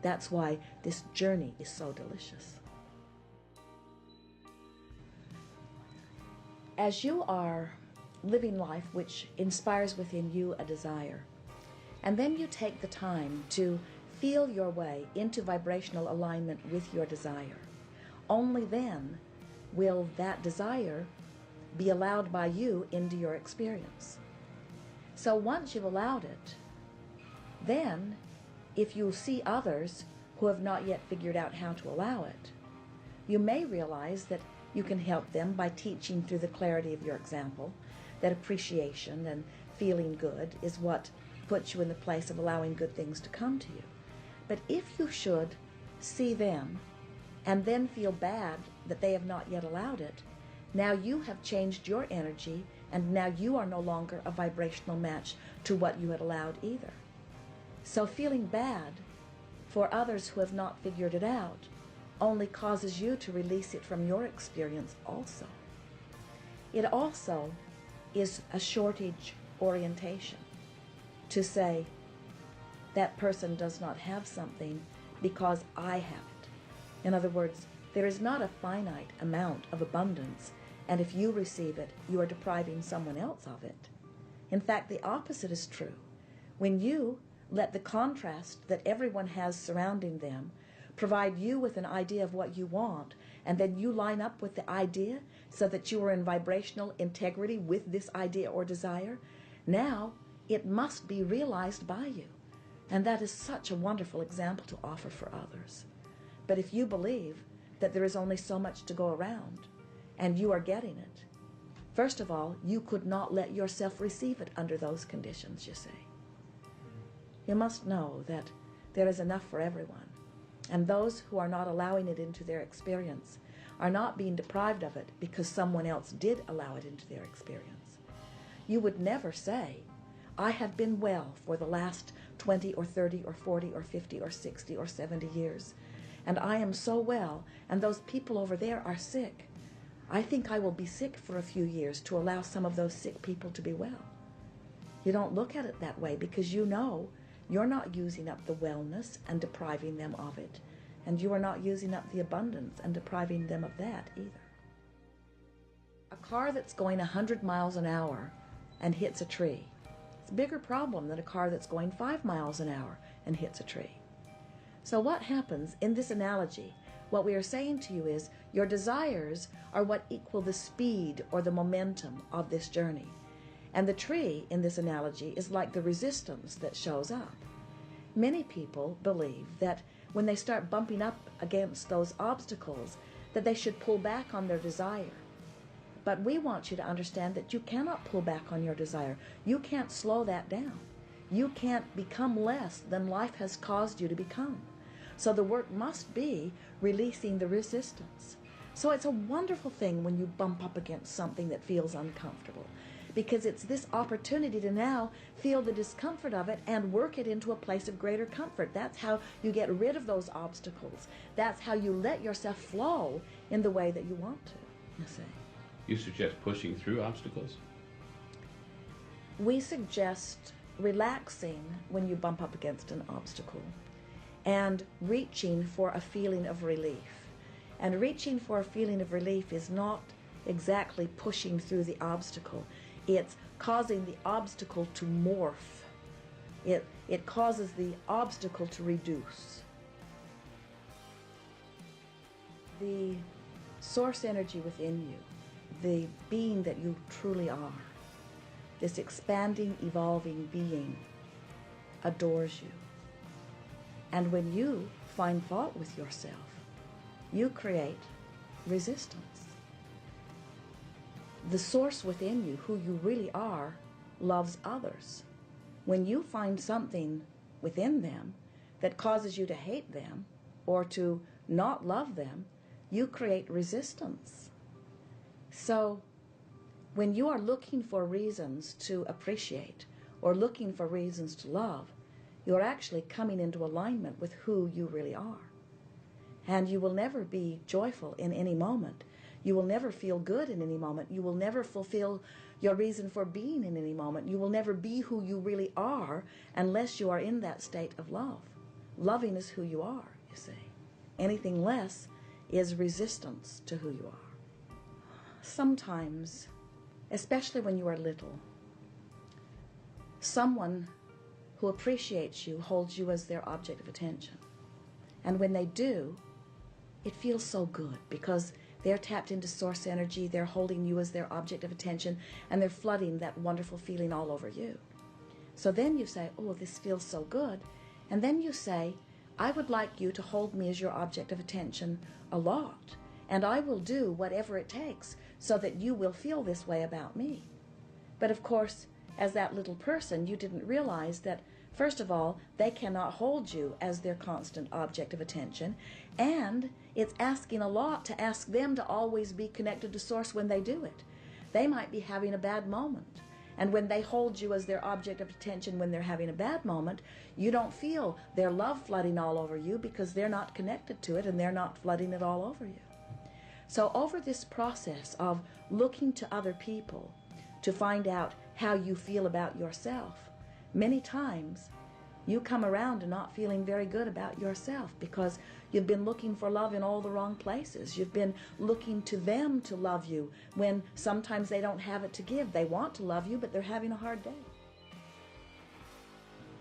That's why this journey is so delicious. As you are living life which inspires within you a desire, and then you take the time to feel your way into vibrational alignment with your desire, only then will that desire be allowed by you into your experience. So once you've allowed it, then if you see others who have not yet figured out how to allow it, you may realize that you can help them by teaching through the clarity of your example that appreciation and feeling good is what puts you in the place of allowing good things to come to you. But if you should see them and then feel bad that they have not yet allowed it, now you have changed your energy, and now you are no longer a vibrational match to what you had allowed either. So feeling bad for others who have not figured it out only causes you to release it from your experience also. It also is a shortage orientation to say that person does not have something because I have it. In other words, there is not a finite amount of abundance, and if you receive it, you are depriving someone else of it. In fact, the opposite is true. When you let the contrast that everyone has surrounding them provide you with an idea of what you want, and then you line up with the idea so that you are in vibrational integrity with this idea or desire, now it must be realized by you. And that is such a wonderful example to offer for others. But if you believe that there is only so much to go around, and you are getting it, First of all, you could not let yourself receive it under those conditions, you see. You must know that there is enough for everyone, and those who are not allowing it into their experience are not being deprived of it because someone else did allow it into their experience. You would never say, I have been well for the last 20 or 30 or 40 or 50 or 60 or 70 years, and I am so well, and those people over there are sick. I think I will be sick for a few years to allow some of those sick people to be well. You don't look at it that way because you know you're not using up the wellness and depriving them of it, and you are not using up the abundance and depriving them of that either. A car that's going 100 miles an hour and hits a tree, it's a bigger problem than a car that's going 5 miles an hour and hits a tree. So what happens in this analogy? What we are saying to you is your desires are what equal the speed or the momentum of this journey. And the tree in this analogy is like the resistance that shows up. Many people believe that when they start bumping up against those obstacles, that they should pull back on their desire. But we want you to understand that you cannot pull back on your desire. You can't slow that down. You can't become less than life has caused you to become. So the work must be releasing the resistance. So it's a wonderful thing when you bump up against something that feels uncomfortable, because it's this opportunity to now feel the discomfort of it and work it into a place of greater comfort. That's how you get rid of those obstacles. That's how you let yourself flow in the way that you want to, you see. You suggest pushing through obstacles? We suggest relaxing when you bump up against an obstacle and reaching for a feeling of relief. And reaching for a feeling of relief is not exactly pushing through the obstacle. It's causing the obstacle to morph. It causes the obstacle to reduce. The source energy within you, the being that you truly are, this expanding, evolving being, adores you. And when you find fault with yourself, you create resistance. The source within you, who you really are, loves others. When you find something within them that causes you to hate them or to not love them, you create resistance. So when you are looking for reasons to appreciate or looking for reasons to love, you're actually coming into alignment with who you really are. And you will never be joyful in any moment. You will never feel good in any moment. You will never fulfill your reason for being in any moment. You will never be who you really are unless you are in that state of love. Loving is who you are, you see. Anything less is resistance to who you are. Sometimes, especially when you are little, someone who appreciates you holds you as their object of attention. And when they do, it feels so good because they're tapped into source energy, they're holding you as their object of attention, and they're flooding that wonderful feeling all over you. So then you say, oh, this feels so good. And then you say, I would like you to hold me as your object of attention a lot, and I will do whatever it takes so that you will feel this way about me. But of course, as that little person, you didn't realize that, first of all, they cannot hold you as their constant object of attention, and it's asking a lot to ask them to always be connected to Source when they do it. They might be having a bad moment, and when they hold you as their object of attention when they're having a bad moment, you don't feel their love flooding all over you because they're not connected to it and they're not flooding it all over you. So over this process of looking to other people to find out how you feel about yourself, many times you come around to not feeling very good about yourself because you've been looking for love in all the wrong places. You've been looking to them to love you when sometimes they don't have it to give. They want to love you, but they're having a hard day.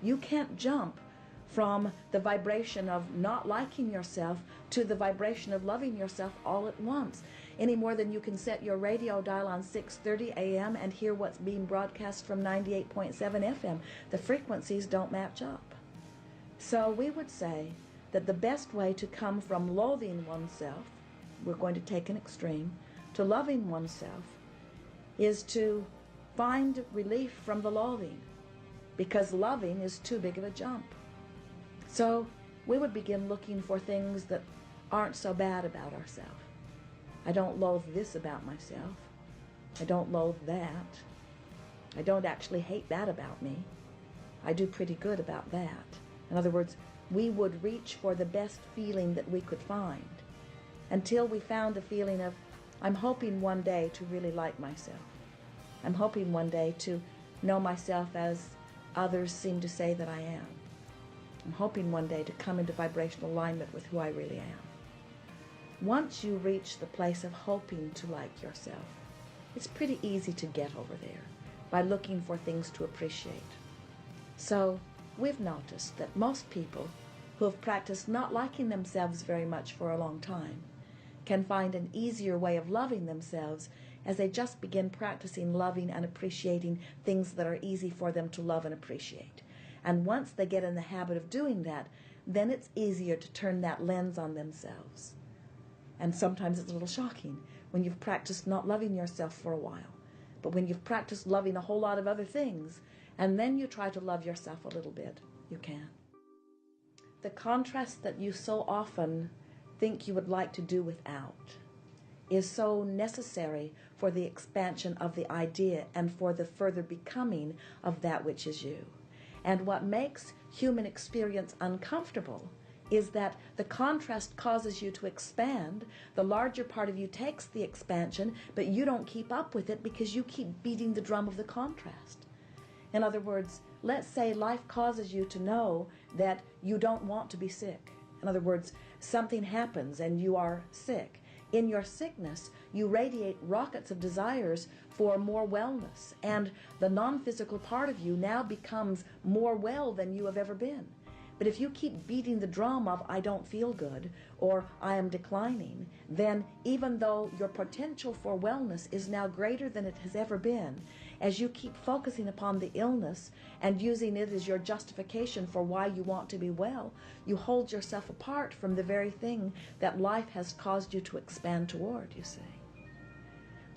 You can't jump from the vibration of not liking yourself to the vibration of loving yourself all at once, any more than you can set your radio dial on 6:30 a.m. and hear what's being broadcast from 98.7 FM. The frequencies don't match up. So we would say that the best way to come from loathing oneself, we're going to take an extreme, to loving oneself, is to find relief from the loathing, because loving is too big of a jump. So we would begin looking for things that aren't so bad about ourselves. I don't loathe this about myself. I don't loathe that. I don't actually hate that about me. I do pretty good about that. In other words, we would reach for the best feeling that we could find until we found a feeling of, I'm hoping one day to really like myself. I'm hoping one day to know myself as others seem to say that I am. I'm hoping one day to come into vibrational alignment with who I really am. Once you reach the place of hoping to like yourself, it's pretty easy to get over there by looking for things to appreciate. So we've noticed that most people who have practiced not liking themselves very much for a long time can find an easier way of loving themselves as they just begin practicing loving and appreciating things that are easy for them to love and appreciate. And once they get in the habit of doing that, then it's easier to turn that lens on themselves. And sometimes it's a little shocking when you've practiced not loving yourself for a while. But when you've practiced loving a whole lot of other things, and then you try to love yourself a little bit, you can. The contrast that you so often think you would like to do without is so necessary for the expansion of the idea and for the further becoming of that which is you. And what makes human experience uncomfortable is that the contrast causes you to expand. The larger part of you takes the expansion, but you don't keep up with it because you keep beating the drum of the contrast. In other words, let's say life causes you to know that you don't want to be sick. In other words, something happens and you are sick. In your sickness, you radiate rockets of desires for more wellness, and the non-physical part of you now becomes more well than you have ever been. But if you keep beating the drum of, I don't feel good, or I am declining, then even though your potential for wellness is now greater than it has ever been, as you keep focusing upon the illness and using it as your justification for why you want to be well, you hold yourself apart from the very thing that life has caused you to expand toward, you see.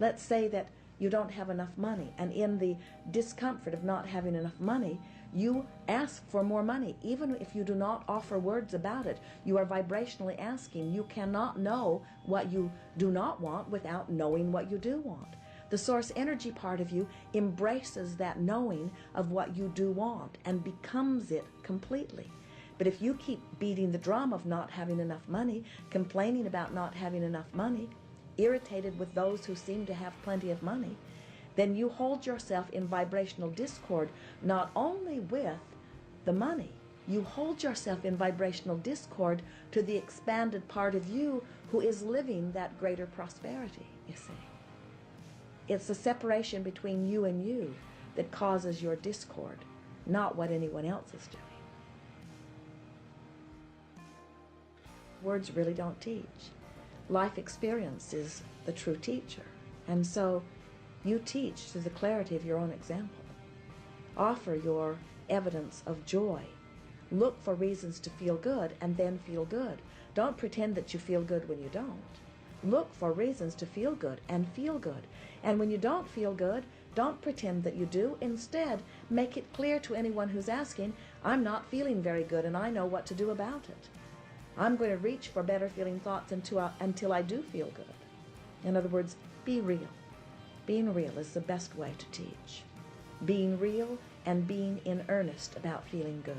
Let's say that you don't have enough money, and in the discomfort of not having enough money, you ask for more money. Even if you do not offer words about it, you are vibrationally asking. You cannot know what you do not want without knowing what you do want. The source energy part of you embraces that knowing of what you do want and becomes it completely. But if you keep beating the drum of not having enough money, complaining about not having enough money, irritated with those who seem to have plenty of money, then you hold yourself in vibrational discord not only with the money, you hold yourself in vibrational discord to the expanded part of you who is living that greater prosperity, you see. It's the separation between you and you that causes your discord, not what anyone else is doing. Words really don't teach. Life experience is the true teacher. And so you teach through the clarity of your own example. Offer your evidence of joy. Look for reasons to feel good and then feel good. Don't pretend that you feel good when you don't. Look for reasons to feel good and feel good. And when you don't feel good, don't pretend that you do. Instead, make it clear to anyone who's asking, I'm not feeling very good and I know what to do about it. I'm going to reach for better feeling thoughts until I do feel good. In other words, be real. Being real is the best way to teach. Being real and being in earnest about feeling good.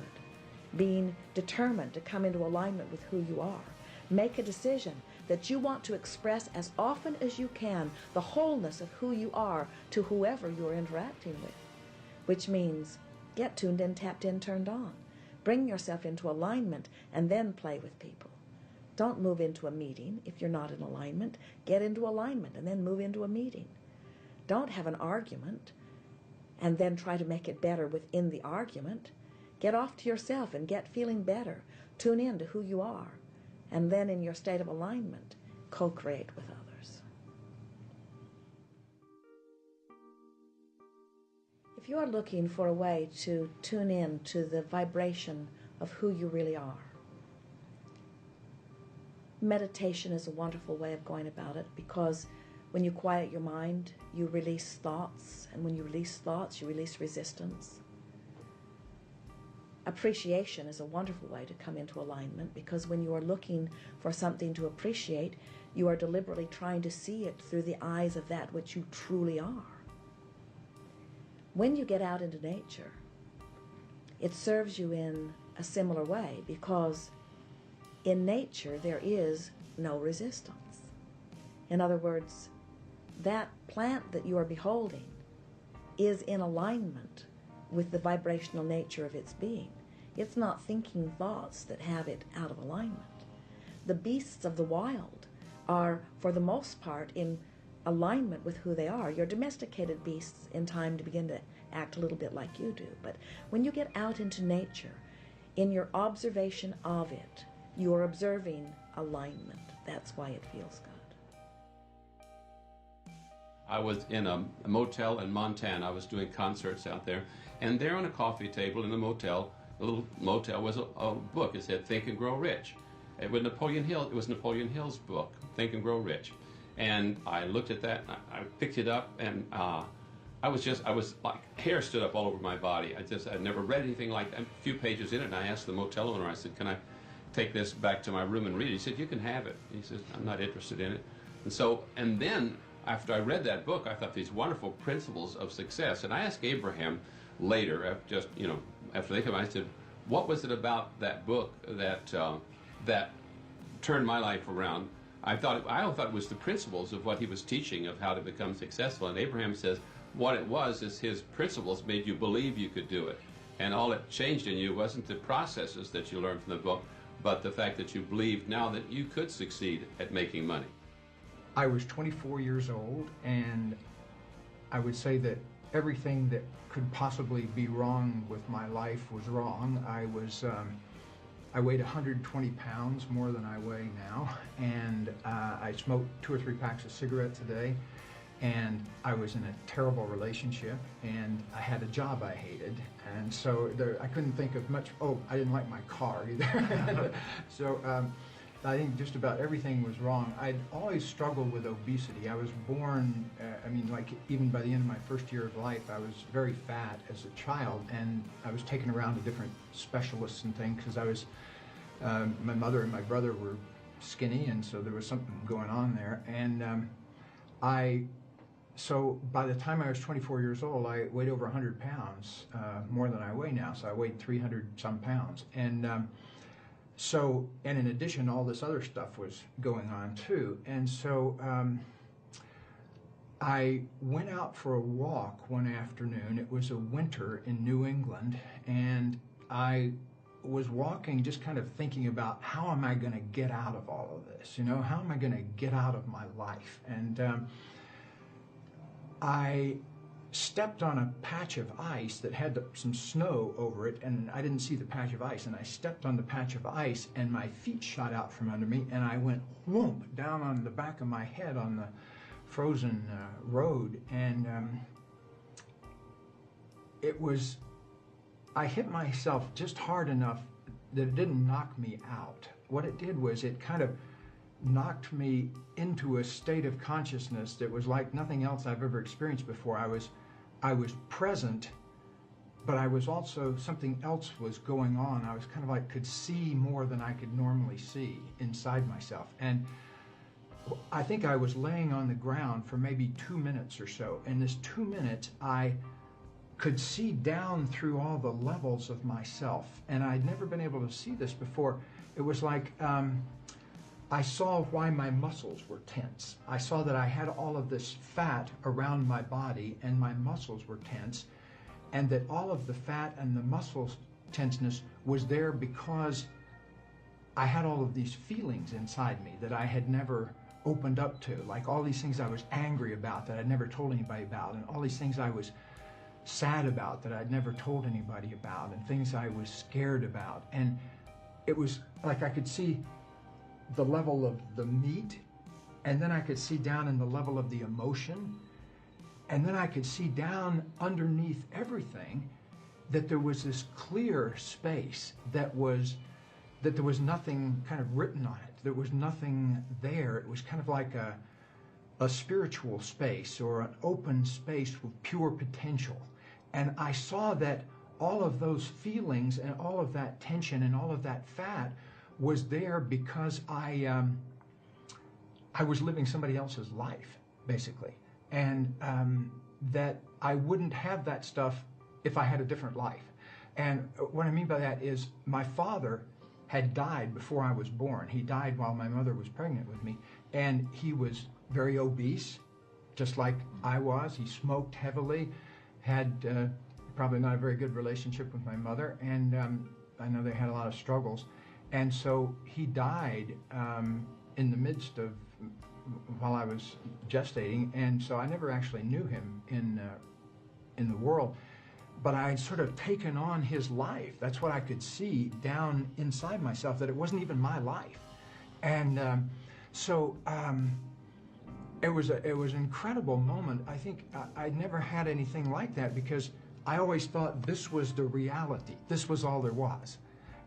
Being determined to come into alignment with who you are. Make a decision that you want to express as often as you can the wholeness of who you are to whoever you're interacting with. Which means get tuned in, tapped in, turned on. Bring yourself into alignment and then play with people. Don't move into a meeting if you're not in alignment. Get into alignment and then move into a meeting. Don't have an argument and then try to make it better within the argument. Get off to yourself and get feeling better. Tune in to who you are. And then in your state of alignment, co-create with others. If you are looking for a way to tune in to the vibration of who you really are, meditation is a wonderful way of going about it, because When you quiet your mind, you release thoughts, and when you release thoughts, you release resistance. Appreciation is a wonderful way to come into alignment, because when you are looking for something to appreciate, you are deliberately trying to see it through the eyes of that which you truly are. When you get out into nature, it serves you in a similar way, because in nature there is no resistance. In other words, that plant that you are beholding is in alignment with the vibrational nature of its being. It's not thinking thoughts that have it out of alignment. The beasts of the wild are, for the most part, in alignment with who they are. Your domesticated beasts in time to begin to act a little bit like you do. But when you get out into nature, in your observation of it, you are observing alignment. That's why it feels good. I was in a motel in Montana. I was doing concerts out there, and there on a coffee table in the motel, a little motel, was a book. It said "Think and Grow Rich." It was Napoleon Hill. It was Napoleon Hill's book, "Think and Grow Rich." And I looked at that, and I picked it up, and I was like, hair stood up all over my body. I'd never read anything like that. A few pages in it, and I asked the motel owner, I said, "Can I take this back to my room and read it?" He said, "You can have it." He says, "I'm not interested in it." And then after I read that book, I thought these wonderful principles of success. And I asked Abraham later, after they came, I said, "What was it about that book that turned my life around?" I thought it was the principles of what he was teaching of how to become successful. And Abraham says, what it was is his principles made you believe you could do it. And all it changed in you wasn't the processes that you learned from the book, but the fact that you believed now that you could succeed at making money. I was 24 years old, and I would say that everything that could possibly be wrong with my life was wrong. I weighed 120 pounds more than I weigh now, and I smoked 2 or 3 packs of cigarettes a day, and I was in a terrible relationship, and I had a job I hated, and so I couldn't think of much. Oh, I didn't like my car either. So I think just about everything was wrong. I'd always struggled with obesity. I was born, even by the end of my first year of life, I was very fat as a child, and I was taken around to different specialists and things because my mother and my brother were skinny, and so there was something going on there. And so by the time I was 24 years old, I weighed over 100 pounds, more than I weigh now. So I weighed 300 some pounds. And in addition, all this other stuff was going on too. And so I went out for a walk one afternoon. It was a winter in New England, and I was walking just kind of thinking about, how am I going to get out of all of this? How am I going to get out of my life? And I stepped on a patch of ice that had some snow over it, and I didn't see the patch of ice, and I stepped on the patch of ice, and my feet shot out from under me, and I went whoomp down on the back of my head on the frozen road, and I hit myself just hard enough that it didn't knock me out. What it did was it kind of knocked me into a state of consciousness that was like nothing else I've ever experienced before. I was present, but I was also, something else was going on. I was kind of like, could see more than I could normally see inside myself. And I think I was laying on the ground for maybe 2 minutes or so. In this 2 minutes, I could see down through all the levels of myself. And I'd never been able to see this before. It was like, I saw why my muscles were tense. I saw that I had all of this fat around my body and my muscles were tense, and that all of the fat and the muscles tenseness was there because I had all of these feelings inside me that I had never opened up to, like all these things I was angry about that I'd never told anybody about, and all these things I was sad about that I'd never told anybody about, and things I was scared about. And it was like I could see the level of the meat, and then I could see down in the level of the emotion, and then I could see down underneath everything that there was this clear space that there was nothing kind of written on it. There was nothing there. It was kind of like a spiritual space or an open space with pure potential. And I saw that all of those feelings and all of that tension and all of that fat was there because I was living somebody else's life, basically. And that I wouldn't have that stuff if I had a different life. And what I mean by that is my father had died before I was born. He died while my mother was pregnant with me. And he was very obese, just like I was. He smoked heavily, had probably not a very good relationship with my mother, and I know they had a lot of struggles. And so he died in the midst of, while I was gestating, and so I never actually knew him in the world. But I had sort of taken on his life. That's what I could see down inside myself, that it wasn't even my life. And so it was an incredible moment. I think I'd never had anything like that because I always thought this was the reality. This was all there was,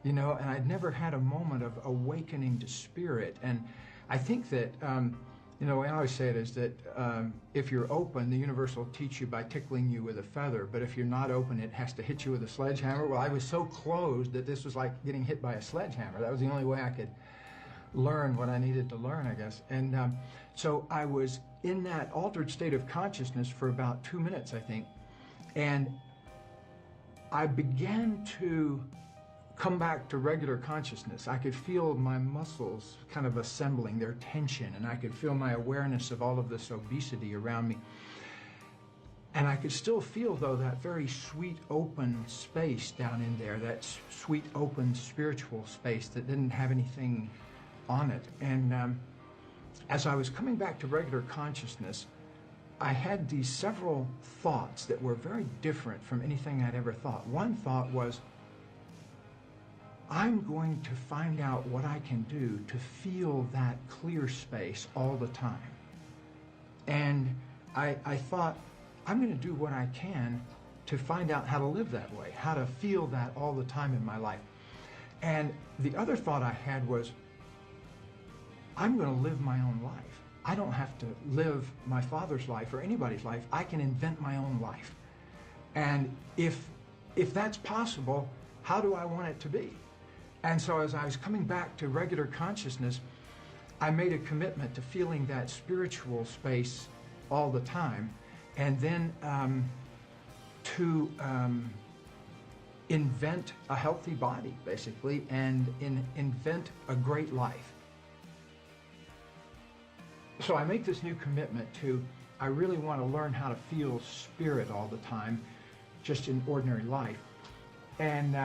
you know, and I'd never had a moment of awakening to spirit. And I think that, you know, I always say it is that if you're open, the universe will teach you by tickling you with a feather. But if you're not open, it has to hit you with a sledgehammer. Well, I was so closed that this was like getting hit by a sledgehammer. That was the only way I could learn what I needed to learn, I guess. And so I was in that altered state of consciousness for about 2 minutes, I think. And I began to come back to regular consciousness. I could feel my muscles kind of assembling their tension, and I could feel my awareness of all of this obesity around me. And I could still feel, though, that very sweet open space down in there, that sweet open spiritual space that didn't have anything on it. And as I was coming back to regular consciousness, I had these several thoughts that were very different from anything I'd ever thought. One thought was, I'm going to find out what I can do to feel that clear space all the time. And I thought, I'm going to do what I can to find out how to live that way, how to feel that all the time in my life. And the other thought I had was, I'm going to live my own life. I don't have to live my father's life or anybody's life. I can invent my own life. And if that's possible, how do I want it to be? And so as I was coming back to regular consciousness, I made a commitment to feeling that spiritual space all the time, and then to invent a healthy body, basically, and invent a great life. So I make this new commitment to, I really want to learn how to feel spirit all the time, just in ordinary life. And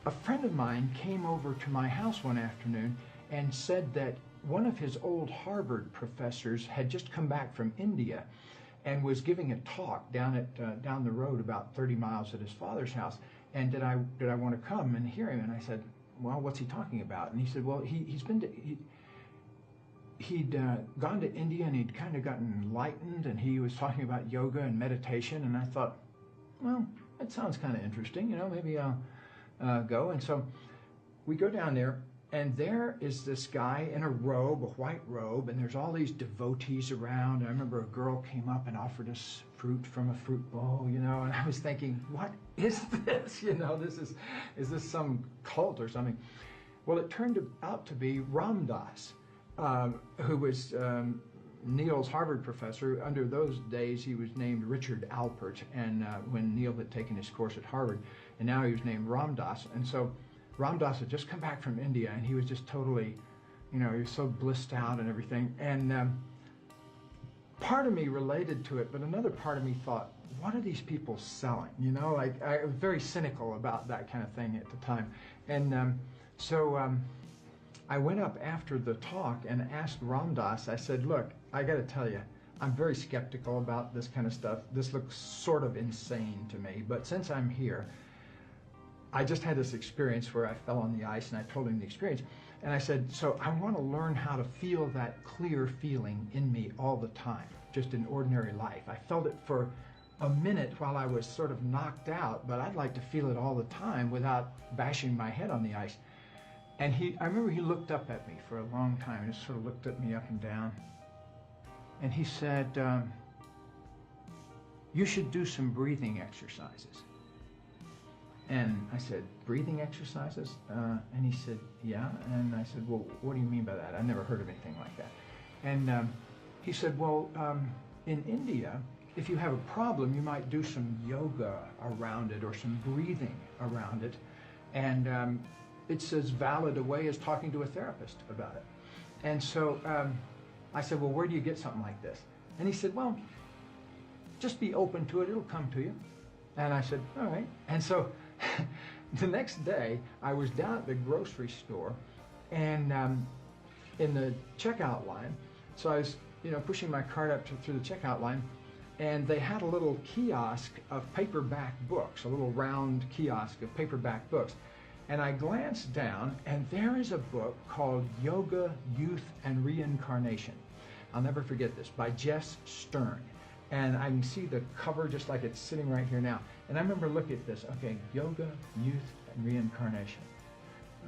a friend of mine came over to my house one afternoon and said that one of his old Harvard professors had just come back from India and was giving a talk down the road about 30 miles at his father's house. And did I want to come and hear him? And I said, well, what's he talking about? And he said, well, he'd gone to India and he'd kind of gotten enlightened, and he was talking about yoga and meditation. And I thought, well, that sounds kind of interesting, you know, maybe I'll go. And so we go down there, and there is this guy in a robe, a white robe, and there's all these devotees around. And I remember a girl came up and offered us fruit from a fruit bowl, you know, and I was thinking, what is this? You know, is this some cult or something? Well, it turned out to be Ram Dass, who was Neil's Harvard professor. Under those days, he was named Richard Alpert, and when Neil had taken his course at Harvard, and now he was named Ram Dass. And so Ram Dass had just come back from India, and he was just totally, you know, he was so blissed out and everything. And part of me related to it, but another part of me thought, what are these people selling? You know, like, I was very cynical about that kind of thing at the time. And so I went up after the talk and asked Ram Dass, I said, look, I got to tell you, I'm very skeptical about this kind of stuff. This looks sort of insane to me, but since I'm here, I just had this experience where I fell on the ice, and I told him the experience. And I said, so I want to learn how to feel that clear feeling in me all the time, just in ordinary life. I felt it for a minute while I was sort of knocked out, but I'd like to feel it all the time without bashing my head on the ice. And I remember he looked up at me for a long time, and just sort of looked at me up and down. and he said, you should do some breathing exercises. And I said, breathing exercises? And he said, yeah. And I said, well, what do you mean by that? I never heard of anything like that. And he said, well, in India, if you have a problem, you might do some yoga around it or some breathing around it. And it's as valid a way as talking to a therapist about it. And so I said, well, where do you get something like this? And he said, well, just be open to it. It'll come to you. And I said, all right. And so the next day, I was down at the grocery store and in the checkout line. So I was, pushing my cart up through the checkout line, and they had a little kiosk of paperback books, a little round kiosk of paperback books. And I glanced down, and there is a book called Yoga, Youth, and Reincarnation. I'll never forget this, by Jess Stern. And I can see the cover just like it's sitting right here now. And I remember looking at this, okay, Yoga, Youth, and Reincarnation.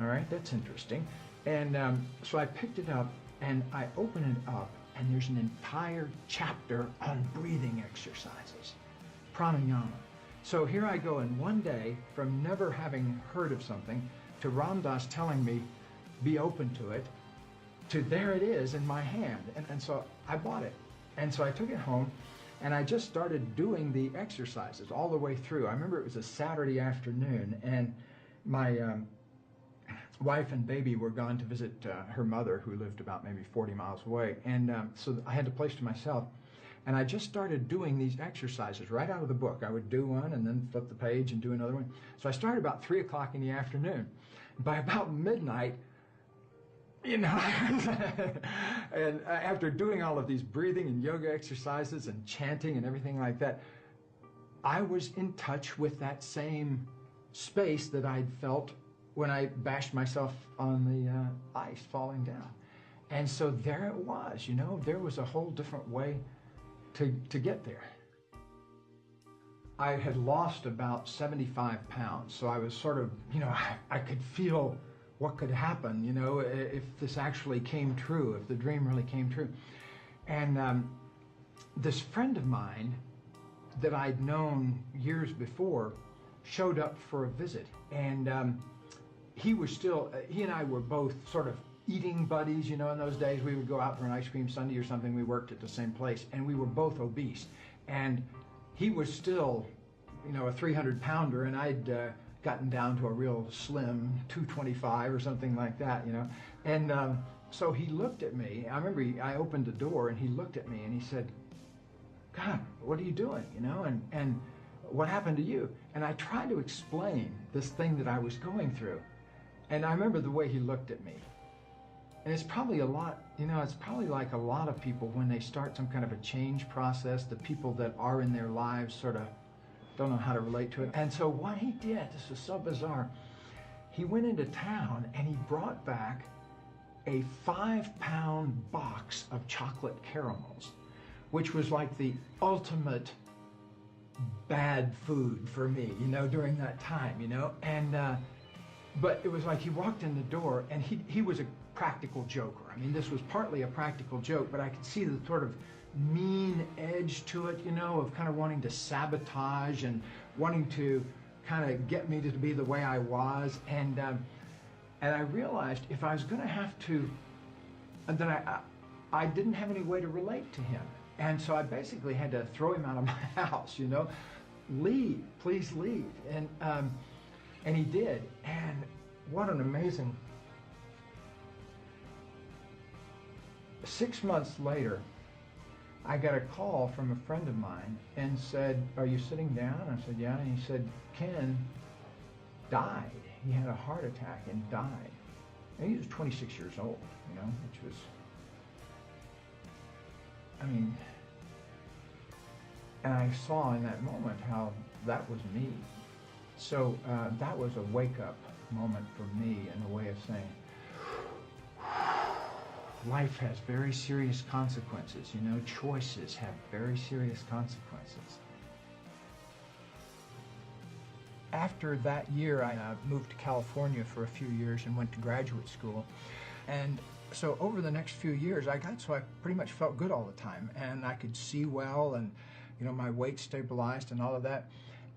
All right, that's interesting. And so I picked it up, and I open it up, and there's an entire chapter on breathing exercises, pranayama. So here I go in one day from never having heard of something to Ram Dass telling me, be open to it, to there it is in my hand. And so I bought it. And so I took it home, and I just started doing the exercises all the way through. I remember it was a Saturday afternoon, and my wife and baby were gone to visit her mother, who lived about maybe 40 miles away. And so I had the place to myself. And I just started doing these exercises right out of the book. I would do one and then flip the page and do another one. So I started about 3 o'clock in the afternoon. By about midnight, and after doing all of these breathing and yoga exercises and chanting and everything like that, I was in touch with that same space that I'd felt when I bashed myself on the ice falling down. And so there it was, there was a whole different way to get there. I had lost about 75 pounds, so I was sort of, I could feel what could happen, if this actually came true, if the dream really came true. And this friend of mine that I'd known years before showed up for a visit, and he and I were both sort of eating buddies, in those days. We would go out for an ice cream sundae or something. We worked at the same place, and we were both obese. And he was still, a 300-pounder, and I'd gotten down to a real slim 225 or something like that, And so he looked at me. I remember I opened the door, and he looked at me, and he said, God, what are you doing, and what happened to you? And I tried to explain this thing that I was going through. And I remember the way he looked at me. And it's probably it's probably like a lot of people when they start some kind of a change process, the people that are in their lives sort of don't know how to relate to it. And so what he did, this was so bizarre, he went into town and he brought back a 5-pound box of chocolate caramels, which was like the ultimate bad food for me, during that time, And but it was like he walked in the door, and he was a practical joker. I mean, this was partly a practical joke, but I could see the sort of mean edge to it, of kind of wanting to sabotage and wanting to kind of get me to be the way I was. And I realized if I was going to have to, that I didn't have any way to relate to him. And so I basically had to throw him out of my house, leave, please leave. And he did. And what an amazing... 6 months later, I got a call from a friend of mine and said, are you sitting down? I said, yeah. And he said, Ken died. He had a heart attack and died. And he was 26 years old, which was, and I saw in that moment how that was me. So that was a wake-up moment for me and a way of saying, life has very serious consequences. Choices have very serious consequences. After that year, I moved to California for a few years and went to graduate school. And so over the next few years, I pretty much felt good all the time, and I could see well, and my weight stabilized and all of that.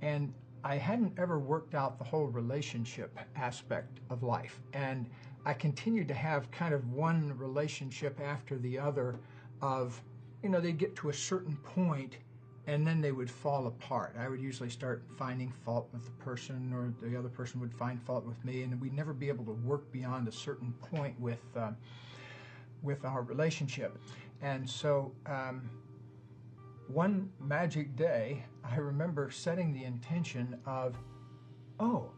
And I hadn't ever worked out the whole relationship aspect of life, and I continued to have kind of one relationship after the other of, they'd get to a certain point and then they would fall apart. I would usually start finding fault with the person, or the other person would find fault with me, and we'd never be able to work beyond a certain point with our relationship. And so one magic day, I remember setting the intention of, oh,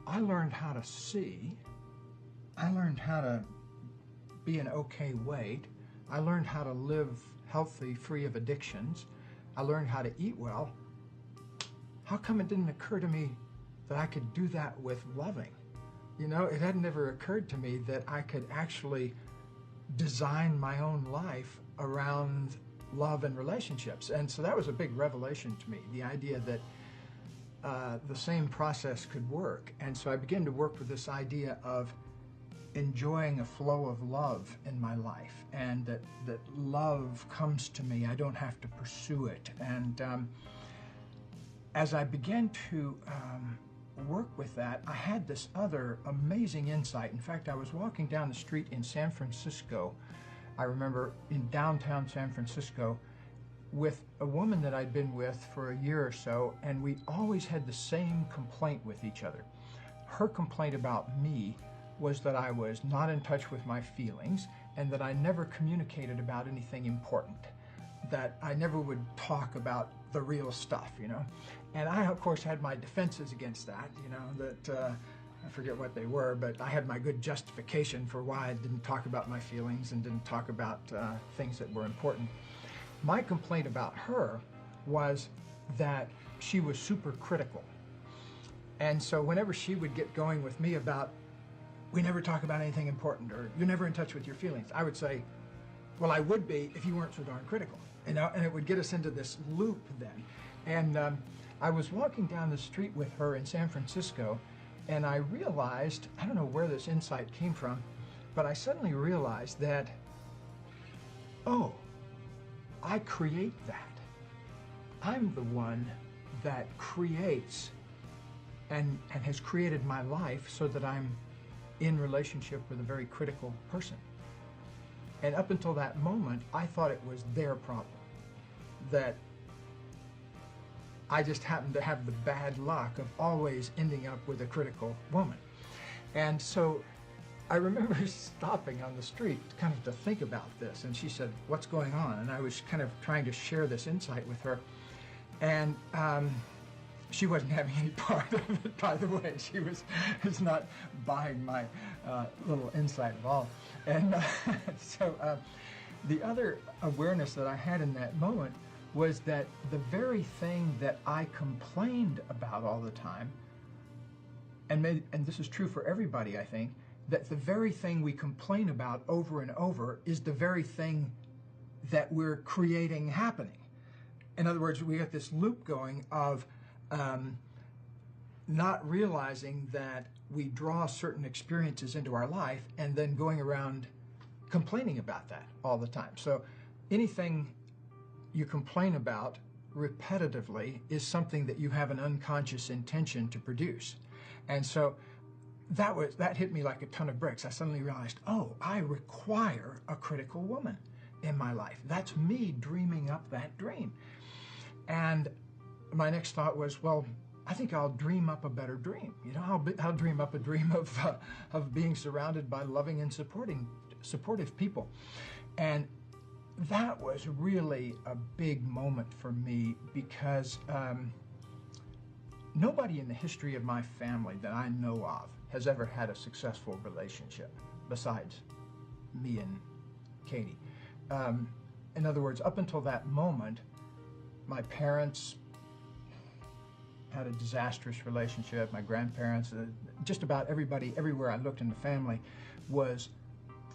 I learned how to see. I learned how to be an okay weight. I learned how to live healthy, free of addictions. I learned how to eat well. How come it didn't occur to me that I could do that with loving? It had never occurred to me that I could actually design my own life around love and relationships. And so that was a big revelation to me, the idea that the same process could work. And so I began to work with this idea of enjoying a flow of love in my life, and that love comes to me. I don't have to pursue it. And as I began to work with that, I had this other amazing insight. In fact, I was walking down the street in San Francisco. I remember in downtown San Francisco with a woman that I'd been with for a year or so, and we always had the same complaint with each other. Her complaint about me was that I was not in touch with my feelings, and that I never communicated about anything important, that I never would talk about the real stuff, And I, of course, had my defenses against that, that I forget what they were, but I had my good justification for why I didn't talk about my feelings and didn't talk about things that were important. My complaint about her was that she was super critical. And so whenever she would get going with me about, we never talk about anything important, or you're never in touch with your feelings, I would say, well, I would be if you weren't so darn critical, and it would get us into this loop then. And I was walking down the street with her in San Francisco, and I realized, I don't know where this insight came from, but I suddenly realized that, oh, I create that. I'm the one that creates and has created my life so that I'm in relationship with a very critical person. And up until that moment, I thought it was their problem, that I just happened to have the bad luck of always ending up with a critical woman. And so I remember stopping on the street kind of to think about this, and she said, what's going on? And I was kind of trying to share this insight with her, and she wasn't having any part of it, by the way. She was not buying my little insight at all. And so the other awareness that I had in that moment was that the very thing that I complained about all the time, and this is true for everybody, I think, that the very thing we complain about over and over is the very thing that we're creating happening. In other words, we got this loop going of not realizing that we draw certain experiences into our life and then going around complaining about that all the time. So anything you complain about repetitively is something that you have an unconscious intention to produce. And so that hit me like a ton of bricks. I suddenly realized, oh, I require a critical woman in my life. That's me dreaming up that dream. And my next thought was, well, I think I'll dream up a better dream. I'll dream up a dream of being surrounded by loving and supportive people. And that was really a big moment for me, because nobody in the history of my family that I know of has ever had a successful relationship besides me and Katie. In other words, up until that moment, my parents had a disastrous relationship. My grandparents, just about everybody, everywhere I looked in the family, was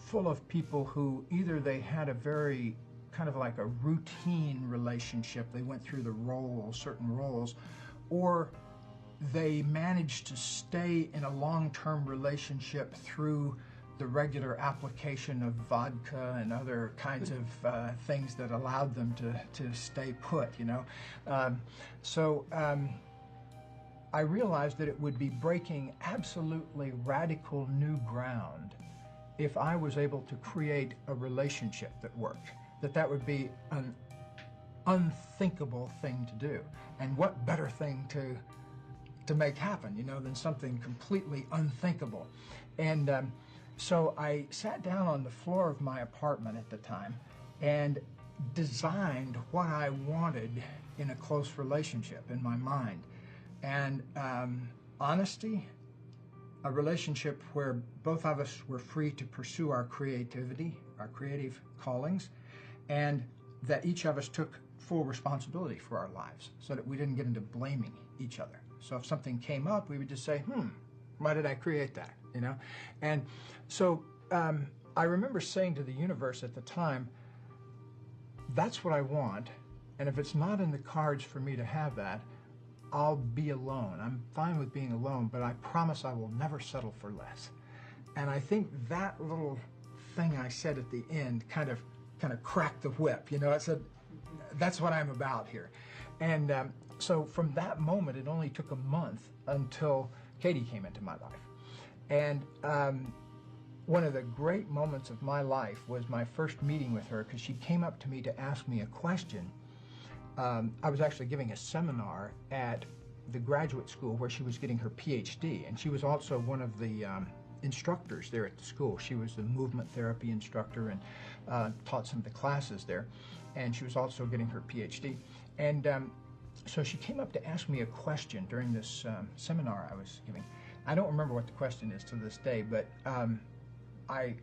full of people who either they had a very kind of like a routine relationship, they went through the certain roles, or they managed to stay in a long-term relationship through the regular application of vodka and other kinds of things that allowed them to stay put, you know. I realized that it would be breaking absolutely radical new ground if I was able to create a relationship that worked, that would be an unthinkable thing to do. And what better thing to make happen, you know, than something completely unthinkable. And so I sat down on the floor of my apartment at the time and designed what I wanted in a close relationship in my mind. And honesty, a relationship where both of us were free to pursue our creativity, our creative callings, and that each of us took full responsibility for our lives so that we didn't get into blaming each other. So if something came up, we would just say, why did I create that, you know? And so I remember saying to the universe at the time, that's what I want, and if it's not in the cards for me to have that, I'll be alone. I'm fine with being alone, but I promise I will never settle for less. And I think that little thing I said at the end kind of cracked the whip. You know, it said, that's what I'm about here. And so from that moment, it only took a month until Katie came into my life. And one of the great moments of my life was my first meeting with her, because she came up to me to ask me a question. I was actually giving a seminar at the graduate school where she was getting her PhD, and she was also one of the instructors there at the school. She was the movement therapy instructor and taught some of the classes there, and she was also getting her PhD. And so she came up to ask me a question during this seminar I was giving. I don't remember what the question is to this day, but I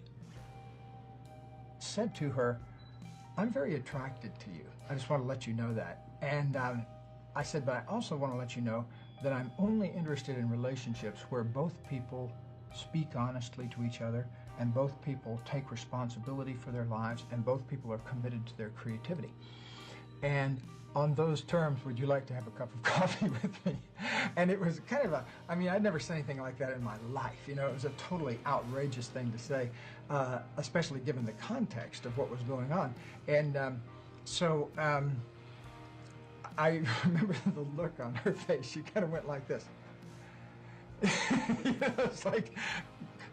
said to her, I'm very attracted to you. I just want to let you know that. And I said, but I also want to let you know that I'm only interested in relationships where both people speak honestly to each other, and both people take responsibility for their lives, and both people are committed to their creativity. And on those terms, would you like to have a cup of coffee with me? And it was kind of I'd never said anything like that in my life. You know, it was a totally outrageous thing to say, especially given the context of what was going on. And so I remember the look on her face. She kind of went like this. You know, it's like,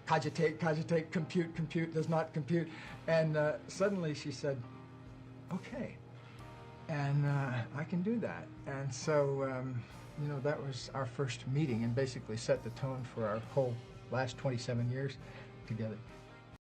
cogitate, cogitate, compute, does not compute. And suddenly she said, okay. And I can do that. And so, you know, that was our first meeting and basically set the tone for our whole last 27 years together.